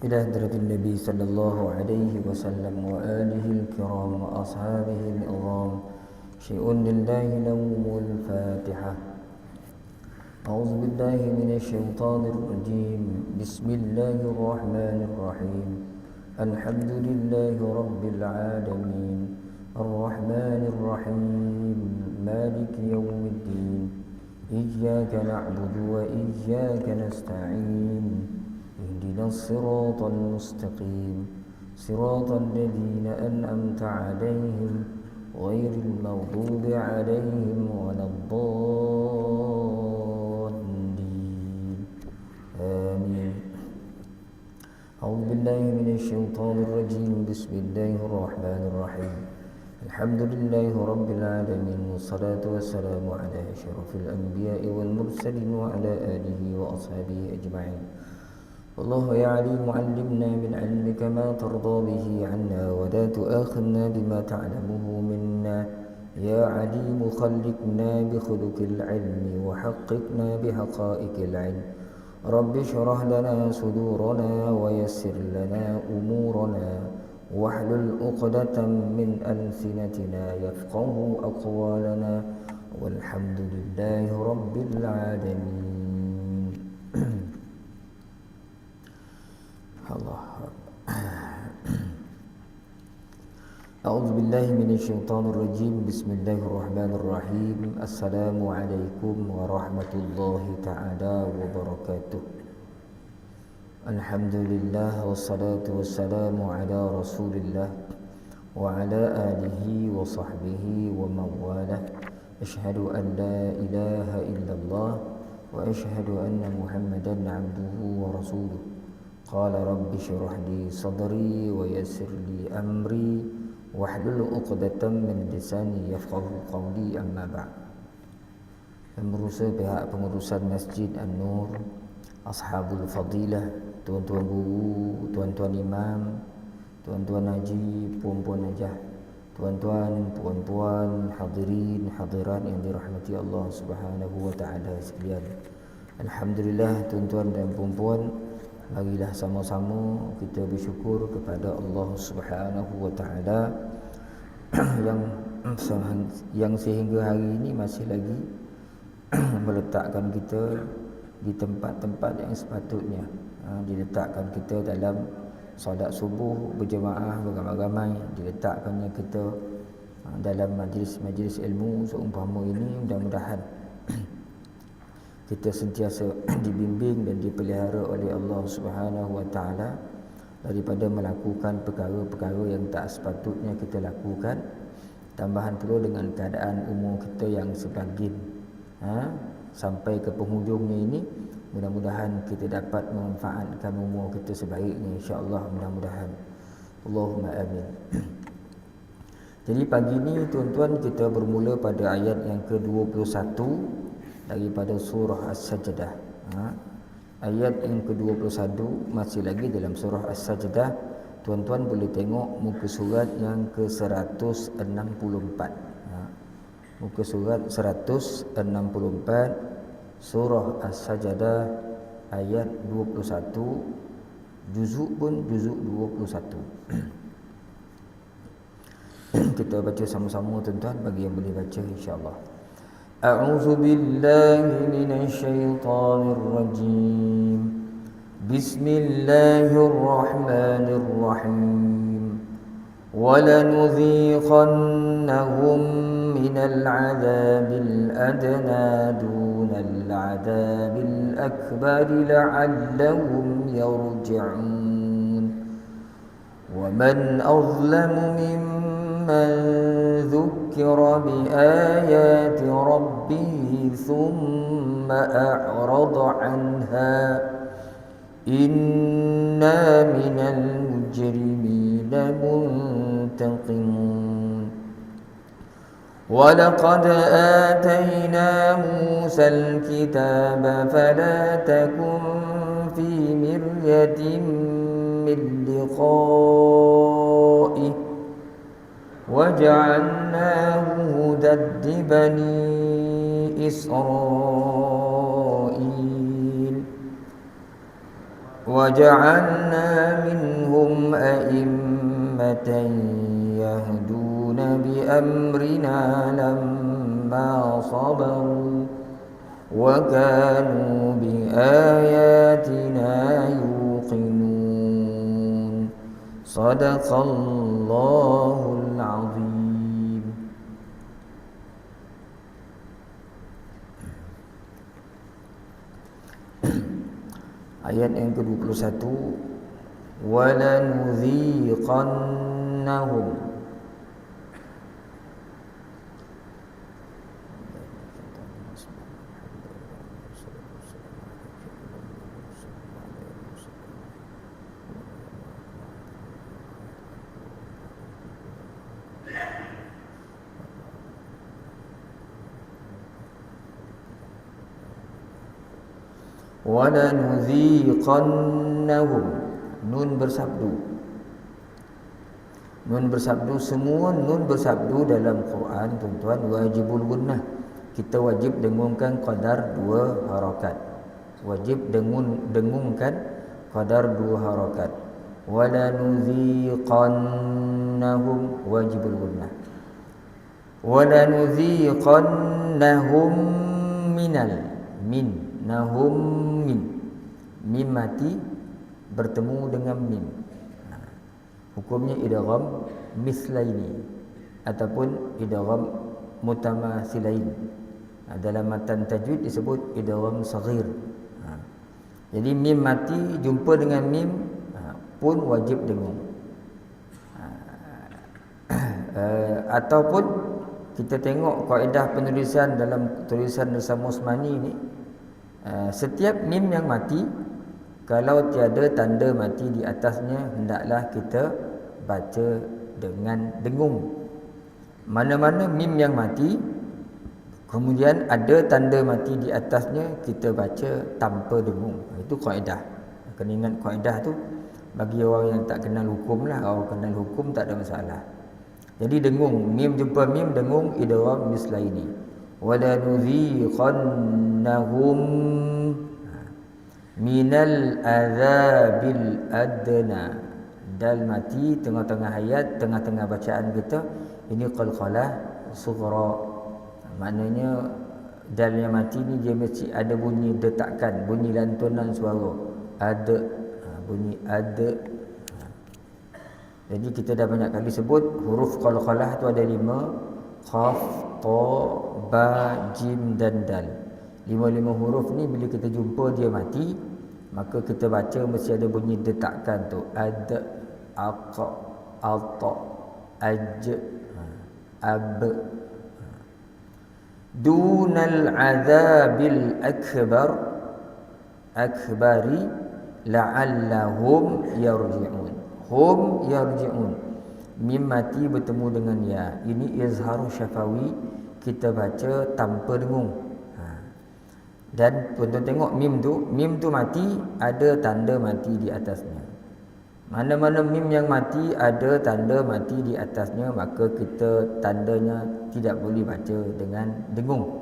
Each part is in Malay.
إلى حضرة النبي صلى الله عليه وسلم وآله الكرام وأصحابه العظام. شيء لله لوم الفاتحة. أعوذ بالله من الشيطان الرجيم. بسم الله الرحمن الرحيم. الحمد لله رب العالمين الرحمن الرحيم مالك يوم الدين إياك نعبد وإياك نستعين اهدنا الصراط المستقيم صراط الذين أنعمت عليهم غير المغضوب عليهم ولا الضالين آمين. أعوذ بالله من الشيطان الرجيم. بسم الله الرحمن الرحيم. الحمد لله رب العالمين والصلاة والسلام على أشرف الأنبياء والمرسلين وعلى آله وأصحابه أجمعين. والله يا عليم علمنا من علمك ما ترضى به عنا ولا تؤاخذنا بما تعلمه منا. يا عليم خلقنا بخلق العلم وحققنا بحقائق العلم. رب اشرح لنا صدورنا ويسر لنا أمورنا واحلل عقدة من ألسنتنا يفقه أقوالنا والحمد لله رب العالمين. الله. أعوذ بالله من الشيطان الرجيم. بسم الله الرحمن الرحيم. السلام عليكم ورحمة الله تعالى وبركاته. الحمد لله والصلاة والسلام على رسول الله وعلى آله وصحبه ومن والاه. أشهد أن لا إله إلا الله وأشهد أن محمدا عبده ورسوله. قال رب اشرح لي صدري ويسر لي أمري واحلل عقدة من lisani yafqahu qawli. Amma ba'd. Pengurusan Masjid An-Nur, Ashabul Fadilah, tuan-tuan guru, tuan-tuan imam, tuan-tuan haji, puan-puan hajah, tuan-tuan, puan-puan, hadirin, hadirat yang dirahmati Allah Subhanahu wa taala sekalian. Alhamdulillah tuan-tuan dan puan-puan, marilah sama-sama kita bersyukur kepada Allah Subhanahu wa taala yang sehingga hari ini masih lagi meletakkan kita di tempat-tempat yang sepatutnya. Diletakkan kita dalam solat subuh berjemaah beramai-ramai, diletakkannya kita dalam majlis-majlis ilmu seumpama ini. Mudah-mudahan kita sentiasa dibimbing dan dipelihara oleh Allah Subhanahu wa taala daripada melakukan perkara-perkara yang tak sepatutnya kita lakukan. Tambahan pula dengan keadaan umur kita yang sebagin sampai ke penghujungnya ini, mudah-mudahan kita dapat memanfaatkan umur kita sebaiknya, insya-Allah, mudah-mudahan. Allahumma amin. Jadi pagi ini tuan-tuan, kita bermula pada ayat yang ke-21 daripada surah As-Sajdah. Ayat yang ke-21 masih lagi dalam surah As-Sajdah. Tuan-tuan boleh tengok muka surat yang ke-164. Muka surat 164, surah As-Sajdah ayat 21, juzuk pun juzuk 21. Kita baca sama-sama tuan-tuan, bagi yang boleh baca, insya-Allah. A'udzu billahi minasy syaithanir rajim. Bismillahirrahmanirrahim. وَلَنُذِيقَنَّهُمْ مِنَ الْعَذَابِ الْأَدْنَى دُونَ الْعَذَابِ الْأَكْبَرِ لَعَلَّهُمْ يَرْجِعُونَ وَمَنْ أَظْلَمُ مِمَّنْ ذُكِّرَ بِآيَاتِ رَبِّهِ ثُمَّ أَعْرَضَ عَنْهَا إِنَّا مِنَ الْمُجْرِمِينَ منتقمون. ولقد آتينا موسى الكتاب فلا تكن في مرية من لقائه وجعلناه هدى لبني إسرائيل وجعلنا منهم أئمة يهدون بأمرنا لما صبروا وكانوا بآياتنا يوقنون صدق الله العظيم. Ayat yang ke-21, وَلَنُذِيقَنَّهُمْ وَلَنُذِيقَنَّهُمْ. Nun bersabdu. Nun bersabdu, semua nun bersabdu dalam Quran tuan-tuan wajibul gunnah. Kita wajib dengungkan qadar 2 harakat. Wajib dengungkan qadar 2 harakat. وَلَنُذِيقَنَّهُمْ wajibul gunnah. وَلَنُذِيقَنَّهُمْ minal min nahum mim mati bertemu dengan mim. Hukumnya idgham mislaini ataupun idgham mutamathilain. Dalam matan tajwid disebut idgham saghir. Jadi mim mati jumpa dengan mim pun wajib dengung. Ataupun kita tengok kaedah penulisan dalam tulisan Nizam Usmani ni, setiap mim yang mati, kalau tiada tanda mati di atasnya, hendaklah kita baca dengan dengung. Mana-mana mim yang mati kemudian ada tanda mati di atasnya, kita baca tanpa dengung. Itu kaedah. Kena ingat kaedah tu. Bagi orang yang tak kenal hukum lah. Orang kenal hukum tak ada masalah. Jadi dengung, mim jumpa mim, dengung idgham mislaini. وَلَنُذِيقَنَّهُمْ minal azabil adna. Dal mati tengah-tengah ayat, tengah-tengah bacaan kita, ini qalqalah sughra. Maknanya dal yang mati ni dia mesti ada bunyi detakan, bunyi lantunan suara. Ada bunyi ada. Jadi kita dah banyak kali sebut huruf qalqalah tu ada 5, qaf, ta, ba, jim dan dal. 5 huruf ni bila kita jumpa dia mati, maka kita baca mesti ada bunyi detakan tu. Ad, aq, alta, aj, ab. Dunal azabil akbar, akbari la'allahum yarji'un. Hum yarji'un. Mim mati bertemu dengan ya. Ini izharu syafawi, kita baca tanpa dengung. Dan tuan-tuan tengok mim tu mati, ada tanda mati di atasnya. Mana-mana mim yang mati ada tanda mati di atasnya, maka kita tandanya tidak boleh baca dengan dengung.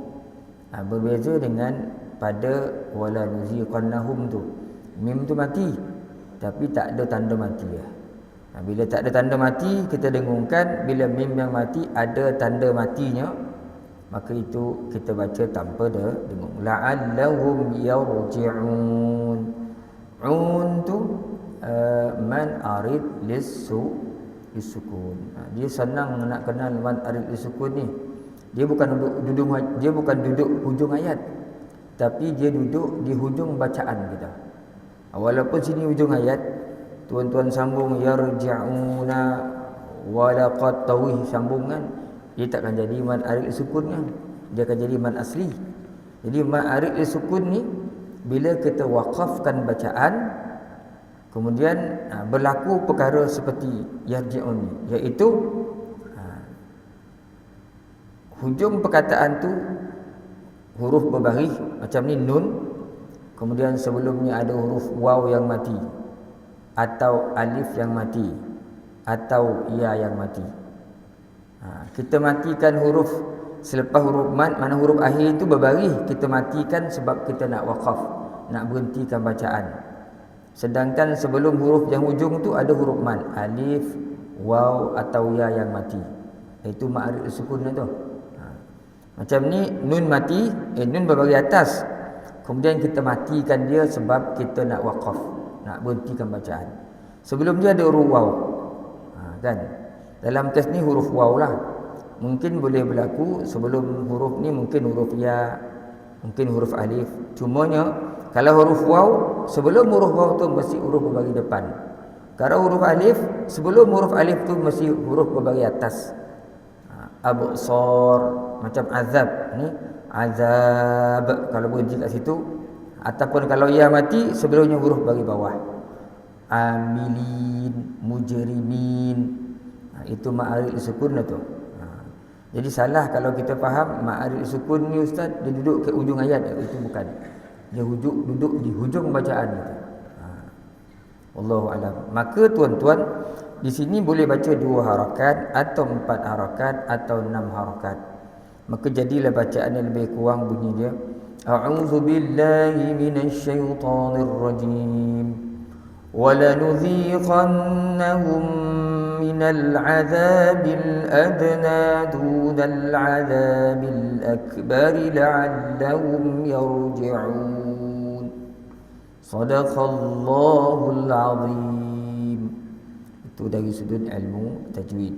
Berbeza dengan pada wala nuziqannahum tu. Mim tu mati tapi tak ada tanda mati ya. Bila tak ada tanda mati, kita dengungkan. Bila mim yang mati ada tanda matinya, maka itu kita baca tanpa dengung. La'allahum yarji'un. Un tu man arid lisukun. Dia senang nak kenal man arid lisukun ni. Dia bukan duduk hujung ayat, tapi dia duduk di hujung bacaan kita. Walaupun sini hujung ayat, tuan-tuan sambung yarji'una walaqad tawih sambungan, dia takkan jadi mad arid sukun kan, dia akan jadi mad asli. Jadi mad arid sukun ni bila kita waqafkan bacaan, kemudian berlaku perkara seperti yarji'un ni, iaitu hujung perkataan tu huruf berbaris macam ni nun, kemudian sebelumnya ada huruf waw yang mati, atau alif yang mati, atau ya yang mati. Kita matikan huruf selepas huruf mad, mana huruf akhir itu berbaris, kita matikan sebab kita nak waqaf, nak berhentikan bacaan. Sedangkan sebelum huruf yang hujung tu ada huruf mad, alif, waw atau ya yang mati. Itu ma'arid sukun tu. Macam ni nun mati, nun berbagi atas. Kemudian kita matikan dia sebab kita nak waqaf, nak berhentikan bacaan. Sebelum dia ada huruf waw. Kan? Dalam kes ni huruf waw lah. Mungkin boleh berlaku sebelum huruf ni mungkin huruf ya, mungkin huruf alif. Cumanya kalau huruf waw, sebelum huruf waw tu mesti huruf berbagi depan. Kalau huruf alif, sebelum huruf alif tu mesti huruf berbagi atas. Absar, macam azab ni, azab kalau berhenti kat situ. Ataupun kalau ya mati, sebelumnya huruf bagi bawah. Amilin, mujrimin. Itu ma'arid sukun lah tu. Jadi salah kalau kita faham ma'arid sukun ni ustaz dia duduk ke ujung ayat. Itu bukan. Dia duduk di hujung bacaan itu. Wallahu alam. Maka tuan-tuan, di sini boleh baca 2 harakat atau 4 harakat atau 6 harakat. Maka jadilah bacaan yang lebih kurang bunyi dia, a'udzu billahi minasyaitonir rajim. وَلَنُذِيقَنَّهُمْ مِنَ الْعَذَابِ الْأَدْنَى دُونَ الْعَذَابِ الْأَكْبَرِ لَعَلَّهُمْ يَرْجِعُونَ صَدَقَ اللَّهُ الْعَظِيمُ. Itu dari sudut ilmu tajwid.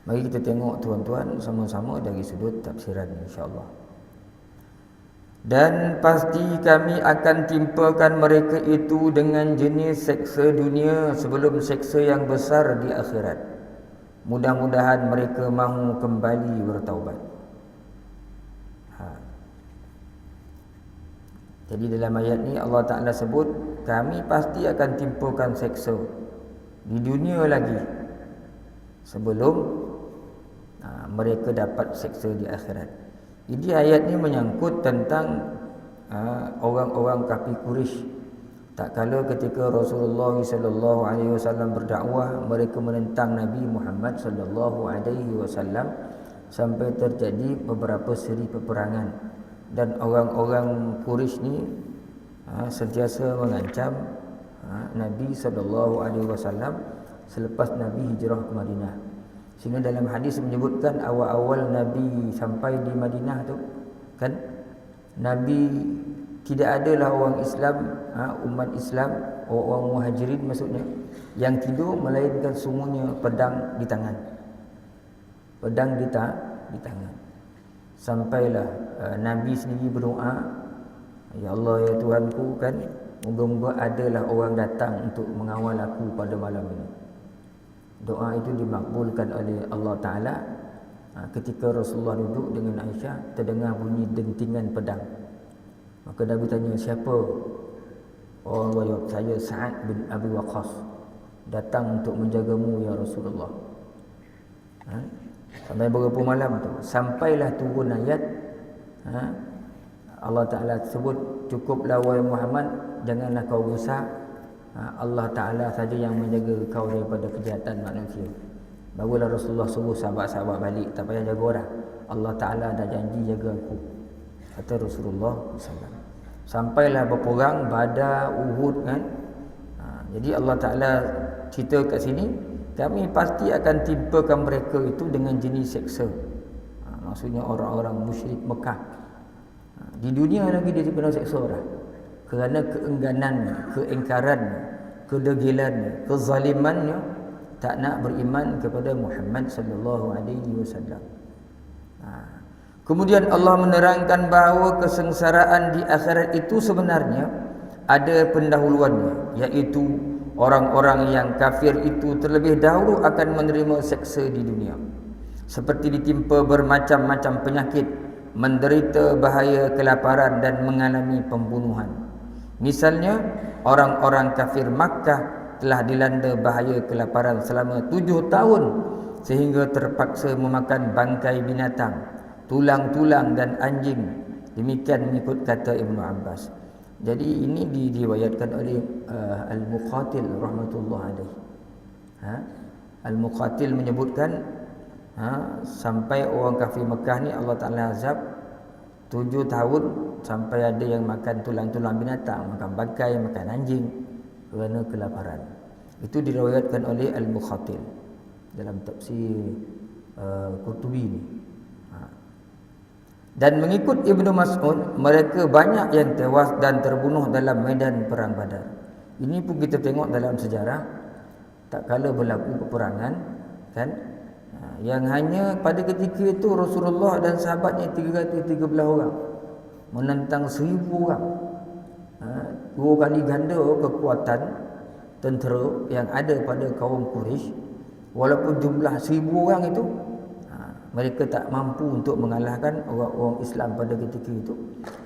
Mari kita tengok tuan-tuan sama-sama dari sudut tafsiran insya-Allah. Dan pasti kami akan timpakan mereka itu dengan jenis seksa dunia sebelum seksa yang besar di akhirat. Mudah-mudahan mereka mahu kembali bertaubat. Jadi dalam ayat ni Allah Ta'ala sebut, kami pasti akan timpakan seksa di dunia lagi sebelum mereka dapat seksa di akhirat. Jadi ayat ni menyangkut tentang orang-orang kafir Quraisy. Tak kala ketika Rasulullah sallallahu alaihi wasallam berdakwah, mereka menentang Nabi Muhammad sallallahu alaihi wasallam sampai terjadi beberapa seri peperangan. Dan orang-orang Quraisy ni sentiasa mengancam Nabi sallallahu alaihi wasallam selepas Nabi hijrah ke Madinah. Sehingga dalam hadis menyebutkan awal-awal Nabi sampai di Madinah tu kan, Nabi tidak adalah orang Islam, umat Islam, orang Muhajirin maksudnya, yang tidur melainkan semuanya pedang di tangan. Pedang di tangan. Sampailah Nabi sendiri berdoa, ya Allah ya Tuhanku kan, moga-moga adalah orang datang untuk mengawal aku pada malam ini. Doa itu dimakbulkan oleh Allah Ta'ala. Ketika Rasulullah duduk dengan Aisyah, terdengar bunyi dentingan pedang. Maka Nabi tanya, siapa? Orang jawab, saya Sa'ad bin Abi Waqqas, datang untuk menjagamu ya Rasulullah. Sampai beberapa malam tu, sampailah turun ayat, Allah Ta'ala sebut, cukuplah wahai Muhammad, janganlah kau gusar, Allah Ta'ala saja yang menjaga kau daripada kejahatan manusia. Barulah Rasulullah suruh sahabat-sahabat balik, tak payah jaga orang, Allah Ta'ala dah janji jaga aku, kata Rasulullah SAW. Sampailah berperang Badar, Uhud kan. Jadi Allah Ta'ala cerita kat sini, kami pasti akan timpakan mereka itu dengan jenis seksa. Maksudnya orang-orang musyrik Mekah. Di dunia lagi dia kena seksa orang, kerana keengganannya, keingkarannya, kedegilannya, kezalimannya, tak nak beriman kepada Muhammad sallallahu alaihi wasallam. Kemudian Allah menerangkan bahawa kesengsaraan di akhirat itu sebenarnya ada pendahuluannya, iaitu orang-orang yang kafir itu terlebih dahulu akan menerima seksa di dunia, seperti ditimpa bermacam-macam penyakit, menderita bahaya kelaparan dan mengalami pembunuhan. Misalnya, orang-orang kafir Makkah telah dilanda bahaya kelaparan selama 7 tahun sehingga terpaksa memakan bangkai binatang, tulang-tulang dan anjing. Demikian mengikut kata Ibnu Abbas. Jadi ini diriwayatkan oleh Al-Muqatil rahmatullah alaihi. Al-Muqatil menyebutkan sampai orang kafir Mekah ni Allah Ta'ala azab 7 tahun sampai ada yang makan tulang-tulang binatang, makan bangkai, makan anjing kerana kelaparan. Itu diriwayatkan oleh Al-Mukhatil dalam tafsir Qurtubi ni. Dan mengikut Ibnu Mas'ud, mereka banyak yang tewas dan terbunuh dalam medan perang Badar. Ini pun kita tengok dalam sejarah, tak kala berlaku peperangan kan, yang hanya pada ketika itu Rasulullah dan sahabatnya 313 orang menentang 1000 orang. 2 kali ganda kekuatan tentera yang ada pada kaum Quraisy. Walaupun jumlah 1000 orang itu, mereka tak mampu untuk mengalahkan orang-orang Islam pada ketika itu.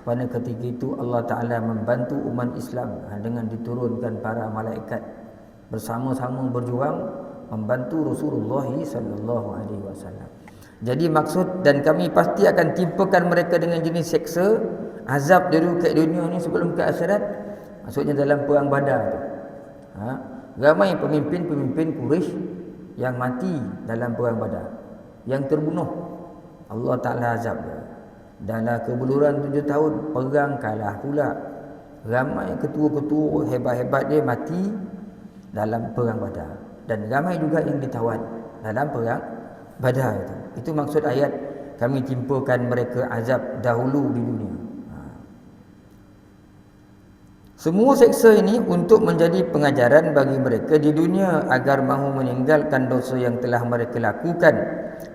Pada ketika itu Allah Ta'ala membantu umat Islam dengan diturunkan para malaikat bersama-sama berjuang membantu Rasulullah sallallahu alaihi wasallam. Jadi maksud, dan kami pasti akan timpakan mereka dengan jenis seksa azab dari ke dunia ni sebelum ke akhirat. Maksudnya dalam perang Badar tu. Ramai pemimpin-pemimpin Quraisy yang mati dalam perang Badar, yang terbunuh, Allah Ta'ala azab dia. Dalam kebuluran 7 tahun perang kalah pula. Ramai ketua-ketua hebat-hebat dia mati dalam perang Badar, dan ramai juga yang ditawan dalam perang Badar itu. Itu maksud ayat kami timpakan mereka azab dahulu di dunia. Semua seksa ini untuk menjadi pengajaran bagi mereka di dunia agar mahu meninggalkan dosa yang telah mereka lakukan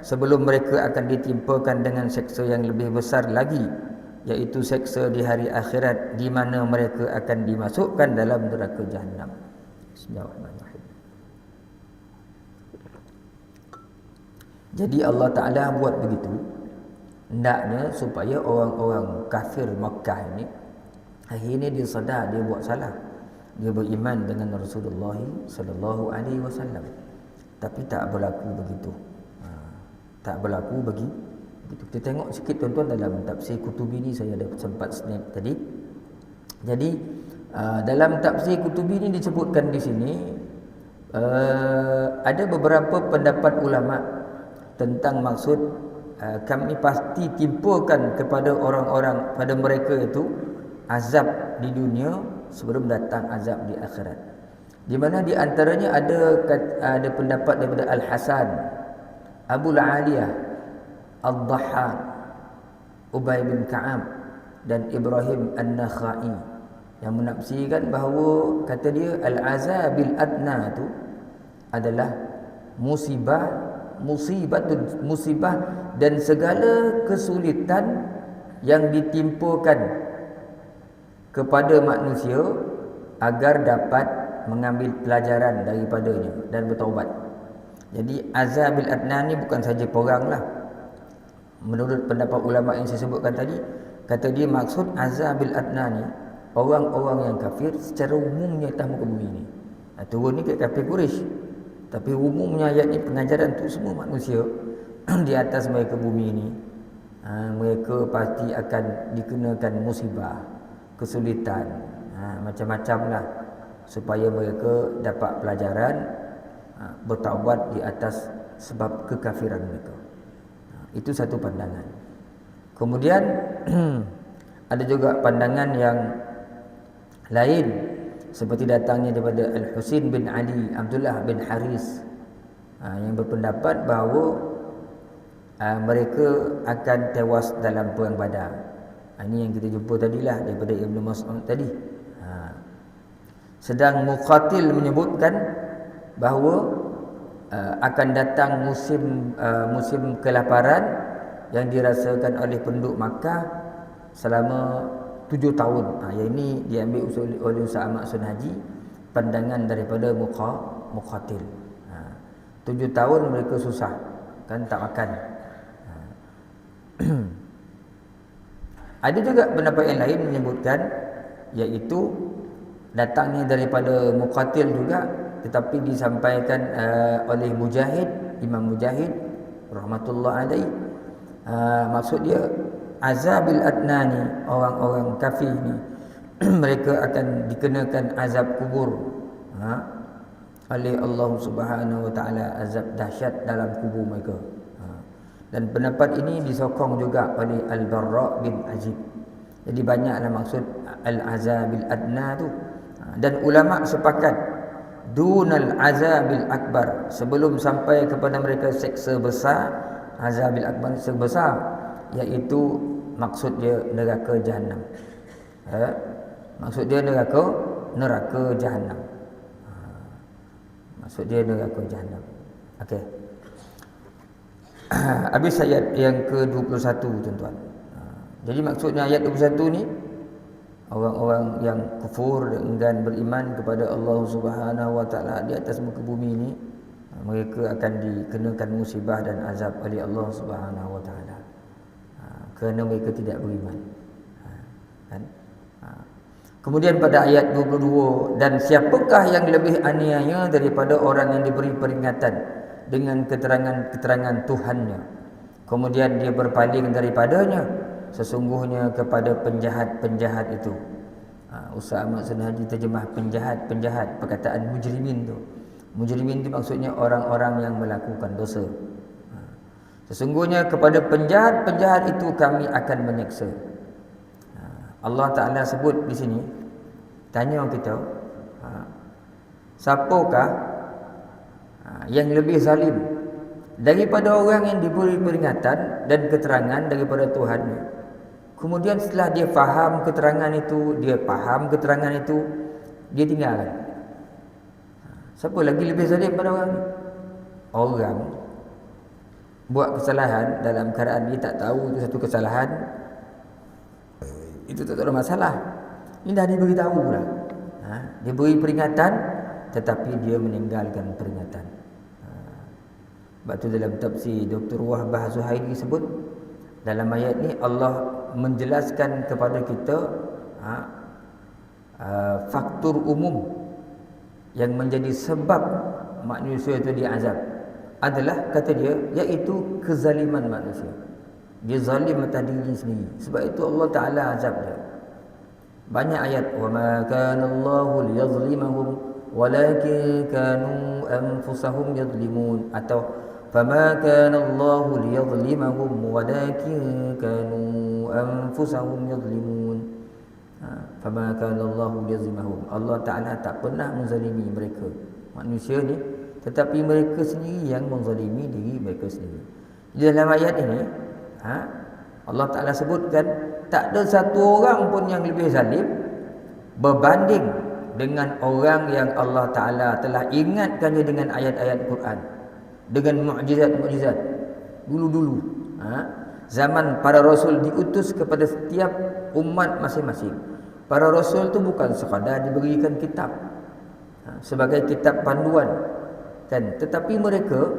sebelum mereka akan ditimpakan dengan seksa yang lebih besar lagi, iaitu seksa di hari akhirat di mana mereka akan dimasukkan dalam neraka Jahannam. Bismillahirrahmanirrahim. Jadi Allah Ta'ala buat begitu hendaknya supaya orang-orang kafir Makkah ini akhirnya dia sedar dia buat salah. Dia beriman dengan Rasulullah sallallahu alaihi wasallam. Tapi tak berlaku begitu. Tak berlaku begitu. Kita tengok sikit tuan-tuan dalam tafsir Qurtubi ni, saya ada sempat snap tadi. Jadi dalam tafsir Qurtubi ni disebutkan di sini ada beberapa pendapat ulama tentang maksud kami pasti timpakan kepada orang-orang pada mereka itu azab di dunia sebelum datang azab di akhirat. Di mana di antaranya ada pendapat daripada Al-Hasan, Abu Aliyah, Ad-Dhahhak, Ubay bin Ka'ab dan Ibrahim An-Nakhai yang menafsirkan bahawa kata dia al-azabil adna itu adalah musibah dan segala kesulitan yang ditimpakan kepada manusia agar dapat mengambil pelajaran daripadanya dan bertaubat. Jadi azabil adna ni bukan saja perang lah. Menurut pendapat ulama yang saya sebutkan tadi, kata dia maksud azabil adna ni orang-orang yang kafir secara umumnya atas muka bumi ni. Turun ni ke kafir Quraisy, tapi umumnya ayat ni pengajaran untuk semua manusia di atas mereka bumi ni. Mereka pasti akan dikenakan musibah, kesulitan, macam-macam lah, supaya mereka dapat pelajaran, bertaubat di atas sebab kekafiran mereka. Itu satu pandangan. Kemudian ada juga pandangan yang lain, seperti datangnya daripada Al-Husain bin Ali Abdullah bin Haris, yang berpendapat bahawa mereka akan tewas dalam perang Badar. Ini yang kita jumpa tadilah daripada Ibnu Mas'ud tadi. Sedang Muqatil menyebutkan bahawa akan datang musim kelaparan yang dirasakan oleh penduduk Makkah selama 7 tahun. Yang ini diambil oleh Ustaz Ahmad Sunhaji, pandangan daripada Muqatil. 7 tahun mereka susah, kan, tak makan. Ada juga pendapat yang lain menyebutkan, iaitu datangnya daripada Muqatil juga, tetapi disampaikan oleh Mujahid, Imam Mujahid rahmatullah alaih. Maksud dia azabil adnani, orang-orang kafir ni mereka akan dikenakan azab kubur oleh Allah Subhanahu wa taala, azab dahsyat dalam kubur mereka. Dan pendapat ini disokong juga oleh Al-Barra bin Azib. Jadi banyaklah maksud al-azabil adna tu. Dan ulama sepakat dunal azabil akbar, sebelum sampai kepada mereka seksa besar, azabil akbar sebesar, iaitu maksud dia neraka jahanam. Maksud dia neraka jahanam. Maksud dia neraka jahanam. Okey. Habis ayat yang ke-21 tuan-tuan. Jadi maksudnya ayat 21 ni, orang-orang yang kufur dan beriman kepada Allah Subhanahu Wa Taala di atas muka bumi ni, mereka akan dikenakan musibah dan azab oleh Allah Subhanahu Wa Taala kerana mereka tidak beriman. Kan? Kemudian pada ayat 22, dan siapakah yang lebih aniaya daripada orang yang diberi peringatan dengan keterangan-keterangan Tuhannya, kemudian dia berpaling daripadanya, sesungguhnya kepada penjahat-penjahat itu. Ustaz Ahmad Sunahaji terjemah penjahat-penjahat, perkataan mujrimin tu. Mujrimin itu maksudnya orang-orang yang melakukan dosa. Sesungguhnya kepada penjahat-penjahat itu kami akan menyeksa. Allah Ta'ala sebut di sini, tanya kita, siapakah yang lebih zalim daripada orang yang diberi peringatan dan keterangan daripada Tuhannya, kemudian setelah dia faham keterangan itu, dia tinggalkan. Siapa lagi lebih zalim pada orang ni? Orang buat kesalahan dalam keadaan dia tak tahu itu satu kesalahan, itu tak ada masalah. Ini dah diberitahu dah. Dia beri peringatan tetapi dia meninggalkan peringatan. Sebab tu dalam tafsir Dr. Wahbah Zuhairi sebut, dalam ayat ni Allah menjelaskan kepada kita faktor umum yang menjadi sebab manusia itu diazab adalah, kata dia, iaitu kezaliman manusia. Dia zalim atas diri sendiri. Sebab itu Allah Ta'ala azab dia. Banyak ayat, wa ma kana Allahu liyazlimahum walakin kanu anfusahum yadhlimun, atau fama kana Allahu liyazlimahum walakin kanu anfusahum yadhlimun. Fama kana Allahu liyazlimahum, Allah Ta'ala tak pernah menzalimi mereka, manusia ni, tetapi mereka sendiri yang menzalimi diri mereka sendiri. Di dalam ayat ini Allah Ta'ala sebutkan tak ada satu orang pun yang lebih zalim berbanding dengan orang yang Allah Ta'ala telah ingatkannya dengan ayat-ayat Quran, dengan mukjizat-mukjizat. Dulu-dulu zaman para rasul diutus kepada setiap umat masing-masing. Para rasul tu bukan sekadar diberikan kitab sebagai kitab panduan, kan, tetapi mereka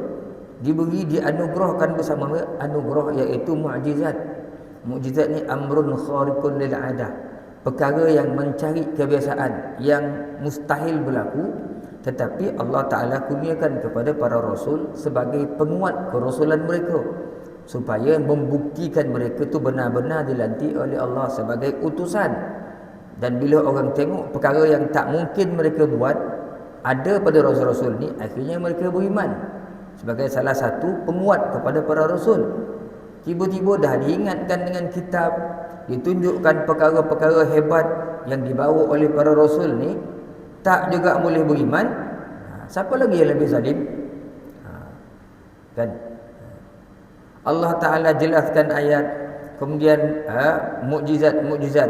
dianugerahkan bersama anugerah, iaitu mukjizat. Mukjizat ni amrun khariqun lil adah, perkara yang mencari kebiasaan, yang mustahil berlaku, tetapi Allah Ta'ala kurniakan kepada para rasul sebagai penguat kerasulan mereka, supaya membuktikan mereka tu benar-benar dilantik oleh Allah sebagai utusan. Dan bila orang tengok perkara yang tak mungkin mereka buat ada pada rasul-rasul ni, akhirnya mereka beriman sebagai salah satu penguat kepada para rasul. Tiba-tiba dah diingatkan dengan kitab, ditunjukkan perkara-perkara hebat yang dibawa oleh para rasul ni, tak juga boleh beriman. Siapa lagi yang lebih zalim? Kan? Allah Ta'ala jelaskan ayat, kemudian mukjizat-mukjizat,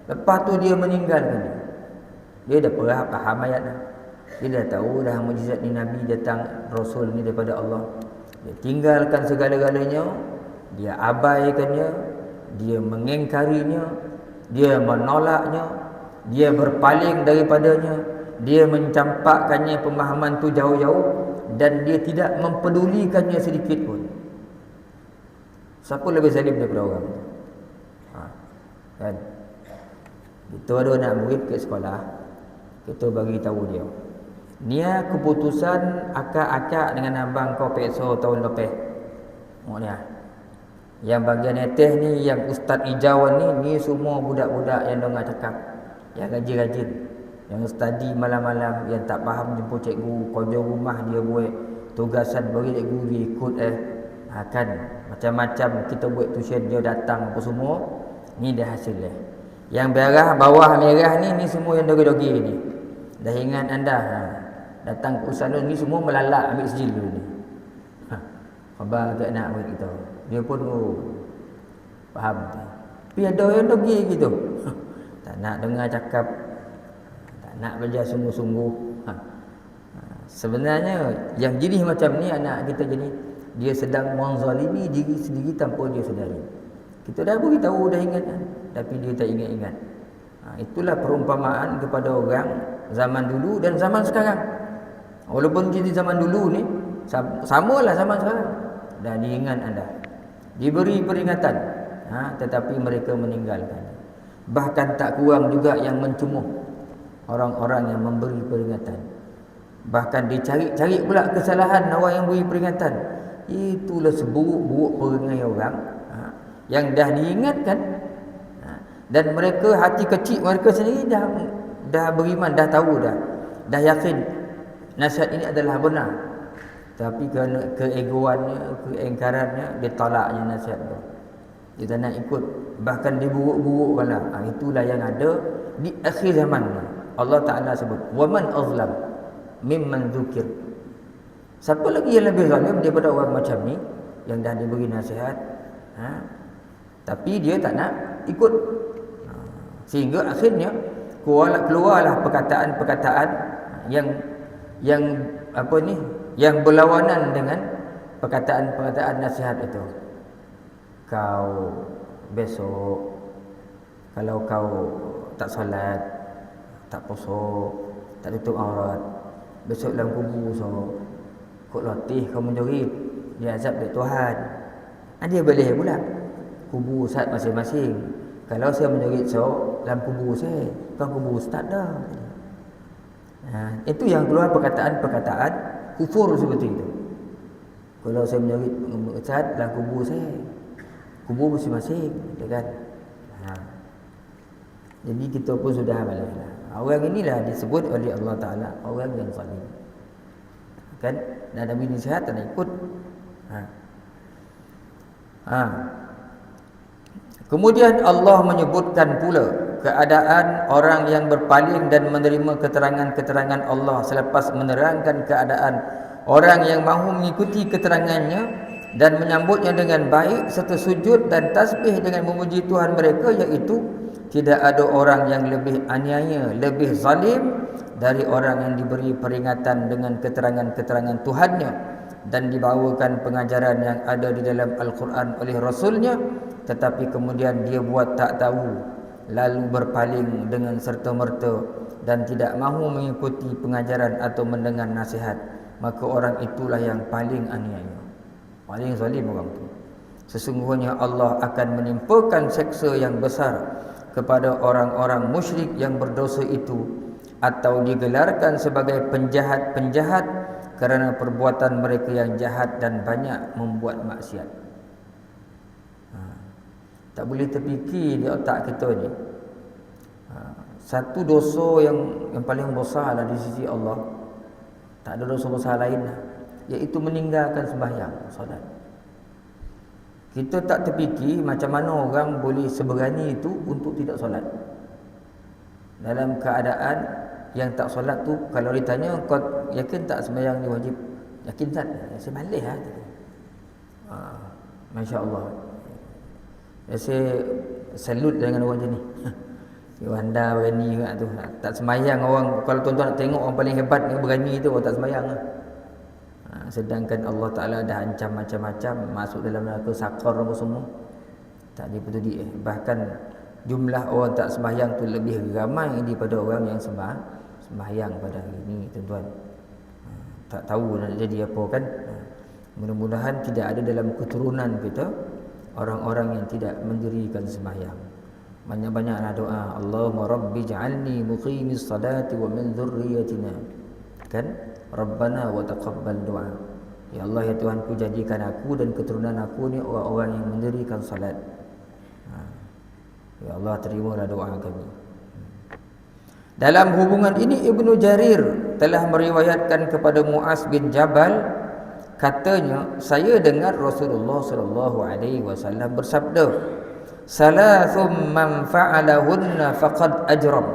lepas tu dia meninggalkan dia dah faham ayat dah. Dia dah tahu dah mukjizat ni, Nabi datang, Rasul ni daripada Allah. Dia tinggalkan segala-galanya, dia abaikannya, dia mengingkarinya, dia menolaknya, dia berpaling daripadanya, dia mencampakkannya pemahaman tu jauh-jauh, dan dia tidak mempedulikannya sedikit pun. Siapa lebih zalim daripada orang tu? Kan? Kita ada anak murid ke sekolah, kita bagi tahu dia, Nia keputusan akak-akak dengan abang kau pekso tahun lepas. Nia. Yang bagian atas ni, yang ustaz hijauan ni semua budak-budak yang dengar cakap, yang rajin-rajin, yang study malam-malam, yang tak faham jumpa cikgu, kerja rumah dia buat, tugasan bagi cikgu dia ikut Kan macam-macam kita buat tuition, dia datang apa semua, ni dah hasil dia. Yang merah bawah merah ni semua yang dogi-dogi ni. Dah ingat anda datang ke usaha ni semua melalak ambil sijil dulu ni. Khabar ke anak murid kita. Dia pun faham. Tapi ada yang dogi gitu. Tak nak dengar cakap, tak nak belajar sungguh-sungguh. Sebenarnya yang jenis macam ni anak kita jenis, dia sedang menzalimi diri sendiri tanpa dia sedari. Kita dah beritahu, dah ingatkan, tapi dia tak ingat-ingat. Itulah perumpamaan kepada orang zaman dulu dan zaman sekarang. Walaupun kita zaman dulu ni samalah zaman sekarang. Dah diingat anda, diberi peringatan, tetapi mereka meninggalkan. Bahkan tak kurang juga yang mencumuh orang-orang yang memberi peringatan. Bahkan dicari-cari pula kesalahan orang yang beri peringatan. Itulah seburuk-buruk perangai orang yang dah diingatkan, dan mereka hati kecil mereka sendiri dah beriman, dah tahu, dah yakin nasihat ini adalah benar, tapi kerana keegoannya, keengkarannya, dia tolaknya nasihat itu. Dia tak nak ikut, bahkan dia buruk-burukkanlah. Itulah yang ada di akhir zaman. Allah Ta'ala sebut, waman azlam mimman dzukir. Siapa lagi yang lebih zalim daripada orang macam ni yang dah diberi nasihat, tapi dia tak nak ikut, sehingga akhirnya keluarlah perkataan-perkataan yang apa ni, yang berlawanan dengan perkataan-perkataan nasihat itu. Kau besok kalau kau tak solat, tak puasa, tak tutup aurat, besok dalam kubur kau latih, kau menjerit, dia azab dari Tuhan. Dia boleh pula kubur ustaz masing-masing. Kalau saya menjerit dalam kubur saya, bukan kubur ustaz dah. Itu yang keluar perkataan-perkataan kufur seperti itu. Kalau saya menjerit ustaz dalam kubur saya, kubur masing-masing, kan? Jadi kita pun sudah malah. Orang inilah disebut oleh Allah Ta'ala orang yang zalim. Kan? Dan Nabi nasihat tak nak ikut. Kemudian Allah menyebutkan pula keadaan orang yang berpaling dan menerima keterangan-keterangan Allah selepas menerangkan keadaan orang yang mahu mengikuti keterangannya dan menyambutnya dengan baik serta sujud dan tasbih dengan memuji Tuhan mereka, iaitu tidak ada orang yang lebih aniaya, lebih zalim dari orang yang diberi peringatan dengan keterangan-keterangan Tuhannya dan dibawakan pengajaran yang ada di dalam Al-Quran oleh Rasulnya, tetapi kemudian dia buat tak tahu, lalu berpaling dengan serta-merta dan tidak mahu mengikuti pengajaran atau mendengar nasihat, maka orang itulah yang paling aniaya, paling zalim orang itu. Sesungguhnya Allah akan menimpakan seksa yang besar kepada orang-orang musyrik yang berdosa itu, atau digelarkan sebagai penjahat-penjahat kerana perbuatan mereka yang jahat dan banyak membuat maksiat. Tak boleh terfikir di otak kita ni, satu dosa yang paling besar lah di sisi Allah, tak ada dosa besar lain lah, iaitu meninggalkan sembahyang, solat. Kita tak terfikir macam mana orang boleh seberani itu untuk tidak solat. Dalam keadaan yang tak solat tu, kalau ditanya kau yakin tak sembahyang ni wajib, yakin tak? Saya malih lah. Masya Allah. Saya salut dengan orang macam ni. Anda berani kat tu. Tak sembahyang orang, kalau tuan-tuan nak tengok orang paling hebat ni berani tu, orang tak sembahyang lah. Sedangkan Allah Ta'ala dah ancam macam-macam, masuk dalam neraka sakar apa semua, tak dipeduli. Bahkan jumlah orang tak sembahyang tu lebih ramai daripada orang yang sembahyang pada hari ini, tuan-tuan. Tak tahu nak jadi apa, kan? Mudah-mudahan tidak ada dalam keturunan kita orang-orang yang tidak mendirikan sembahyang. Banyak-banyaklah doa, Allahumma rabbi ja'alni muqimis salati wa min dhurriyyatina, kan? Rabbana wa taqabbal doa. Ya Allah, ya Tuhanku, jadikan aku dan keturunan aku ni orang-orang yang mendirikan salat. Ya Allah, terimalah doa kami. Dalam hubungan ini Ibnu Jarir telah meriwayatkan kepada Muaz bin Jabal katanya, saya dengar Rasulullah sallallahu alaihi wasallam bersabda, "Salathum man fa'alahunna faqad ajram.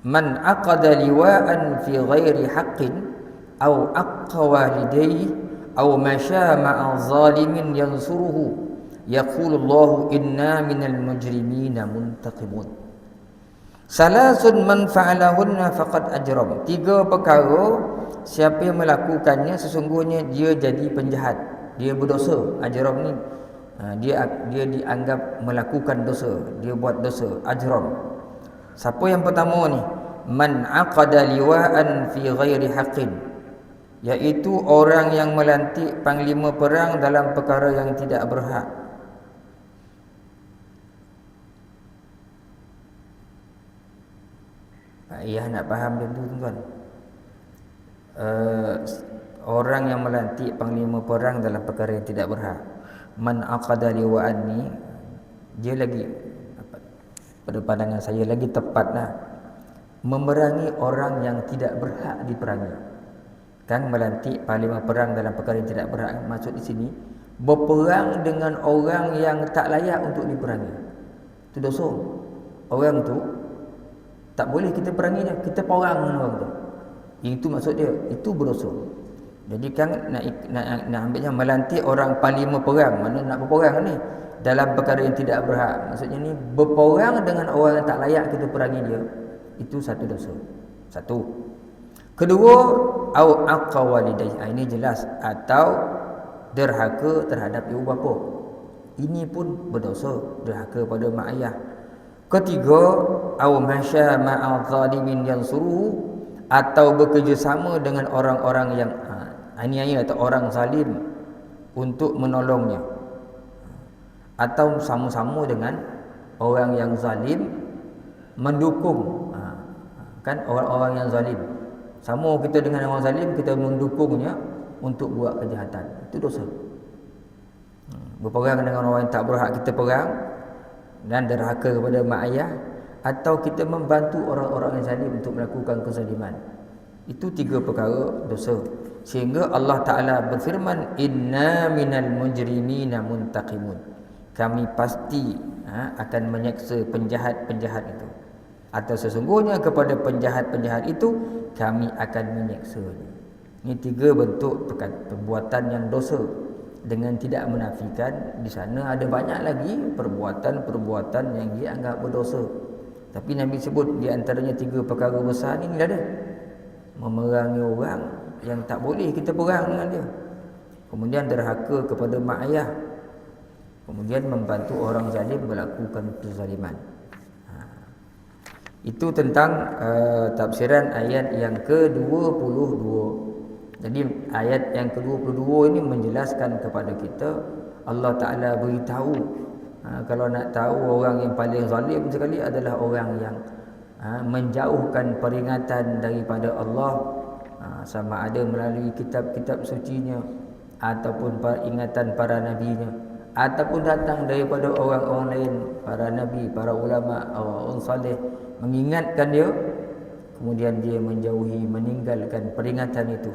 Man aqada liwa'an fi ghairi haqqin aw aqqa walidayhi aw masya ma'a zalimin yansuruhu yaqulu Allahu inna minal mujrimina muntaqimun." Salasun man fa'alahunna faqad ajram. 3 perkara siapa yang melakukannya sesungguhnya dia jadi penjahat, dia berdosa. Ajram ni dia dianggap melakukan dosa, dia buat dosa, ajram. Siapa yang pertama ni? Man aqada liwa'an fi ghairi haqqin, iaitu orang yang melantik panglima perang dalam perkara yang tidak berhak. Ayah nak faham dia tu tuan-tuan. Orang yang melantik panglima perang dalam perkara yang tidak berhak. Man aqada liwa'an ni, dia lagi, pada pandangan saya lagi tepatlah, memerangi orang yang tidak berhak diperangi. Kan melantik panglima perang dalam perkara yang tidak berhak, maksud di sini berperang dengan orang yang tak layak untuk diperangi. Itu dosa. Orang tu tak boleh kita perangi dia, kita perang dengan orang tu. Itu maksud dia, itu berdosa. Jadi kan nak ambilnya melantik orang panglima perang, mana nak berperang ni dalam perkara yang tidak berhak. Maksudnya ni berperang dengan orang yang tak layak kita perangi dia, itu satu dosa. Satu. Kedua, au aqqa walidayhi. Ini jelas, atau derhaka terhadap ibu bapa. Ini pun berdosa, derhaka pada mak ayah. Ketiga, au masya ma'a zalimin yansuruhu, atau bekerjasama dengan orang-orang yang aniaya atau orang zalim untuk menolongnya, atau sama-sama dengan orang yang zalim mendukung. Kan orang-orang yang zalim, sama kita dengan orang zalim, kita mendukungnya untuk buat kejahatan, itu dosa. Berperang dengan orang yang tak berhak kita perang, dan derhaka kepada mak ayah, atau kita membantu orang-orang yang zalim untuk melakukan kezaliman. Itu 3 perkara dosa. Sehingga Allah Ta'ala berfirman, inna minal mujrimina muntaqimun. Kami pasti akan menyeksa penjahat-penjahat itu, atau sesungguhnya kepada penjahat-penjahat itu kami akan menyeksanya. Ini 3 bentuk perbuatan yang dosa, dengan tidak menafikan di sana ada banyak lagi perbuatan-perbuatan yang dianggap berdosa. Tapi Nabi sebut di antaranya 3 perkara besar ni ada. Memerangi orang yang tak boleh kita perang dengan dia. Kemudian derhaka kepada mak ayah. Kemudian membantu orang zalim melakukan kezaliman. Itu tentang tafsiran ayat yang ke-22. Jadi ayat yang ke-22 ini menjelaskan kepada kita, Allah Ta'ala beritahu, kalau nak tahu orang yang paling zalim sekali adalah orang yang menjauhkan peringatan daripada Allah, sama ada melalui kitab-kitab sucinya, ataupun peringatan para nabinya, ataupun datang daripada orang-orang lain, para nabi, para ulama, orang saleh mengingatkan dia, kemudian dia menjauhi, meninggalkan peringatan itu.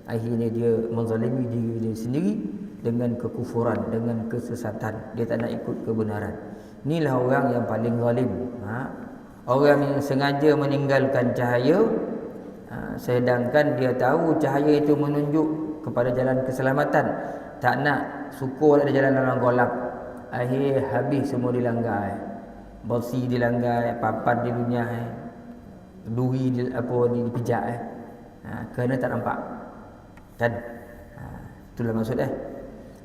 Akhirnya dia menzalimi diri dia sendiri dengan kekufuran, dengan kesesatan. Dia tak nak ikut kebenaran. Inilah orang yang paling zalim. Orang yang sengaja meninggalkan cahaya, sedangkan dia tahu cahaya itu menunjuk kepada jalan keselamatan. Tak nak, sukur ada jalan dalam golap. Akhir habis semua dilanggar. Bosi dilanggar, papan di dunia, duri dipijak, kerana tak nampak. Kan? Itulah maksud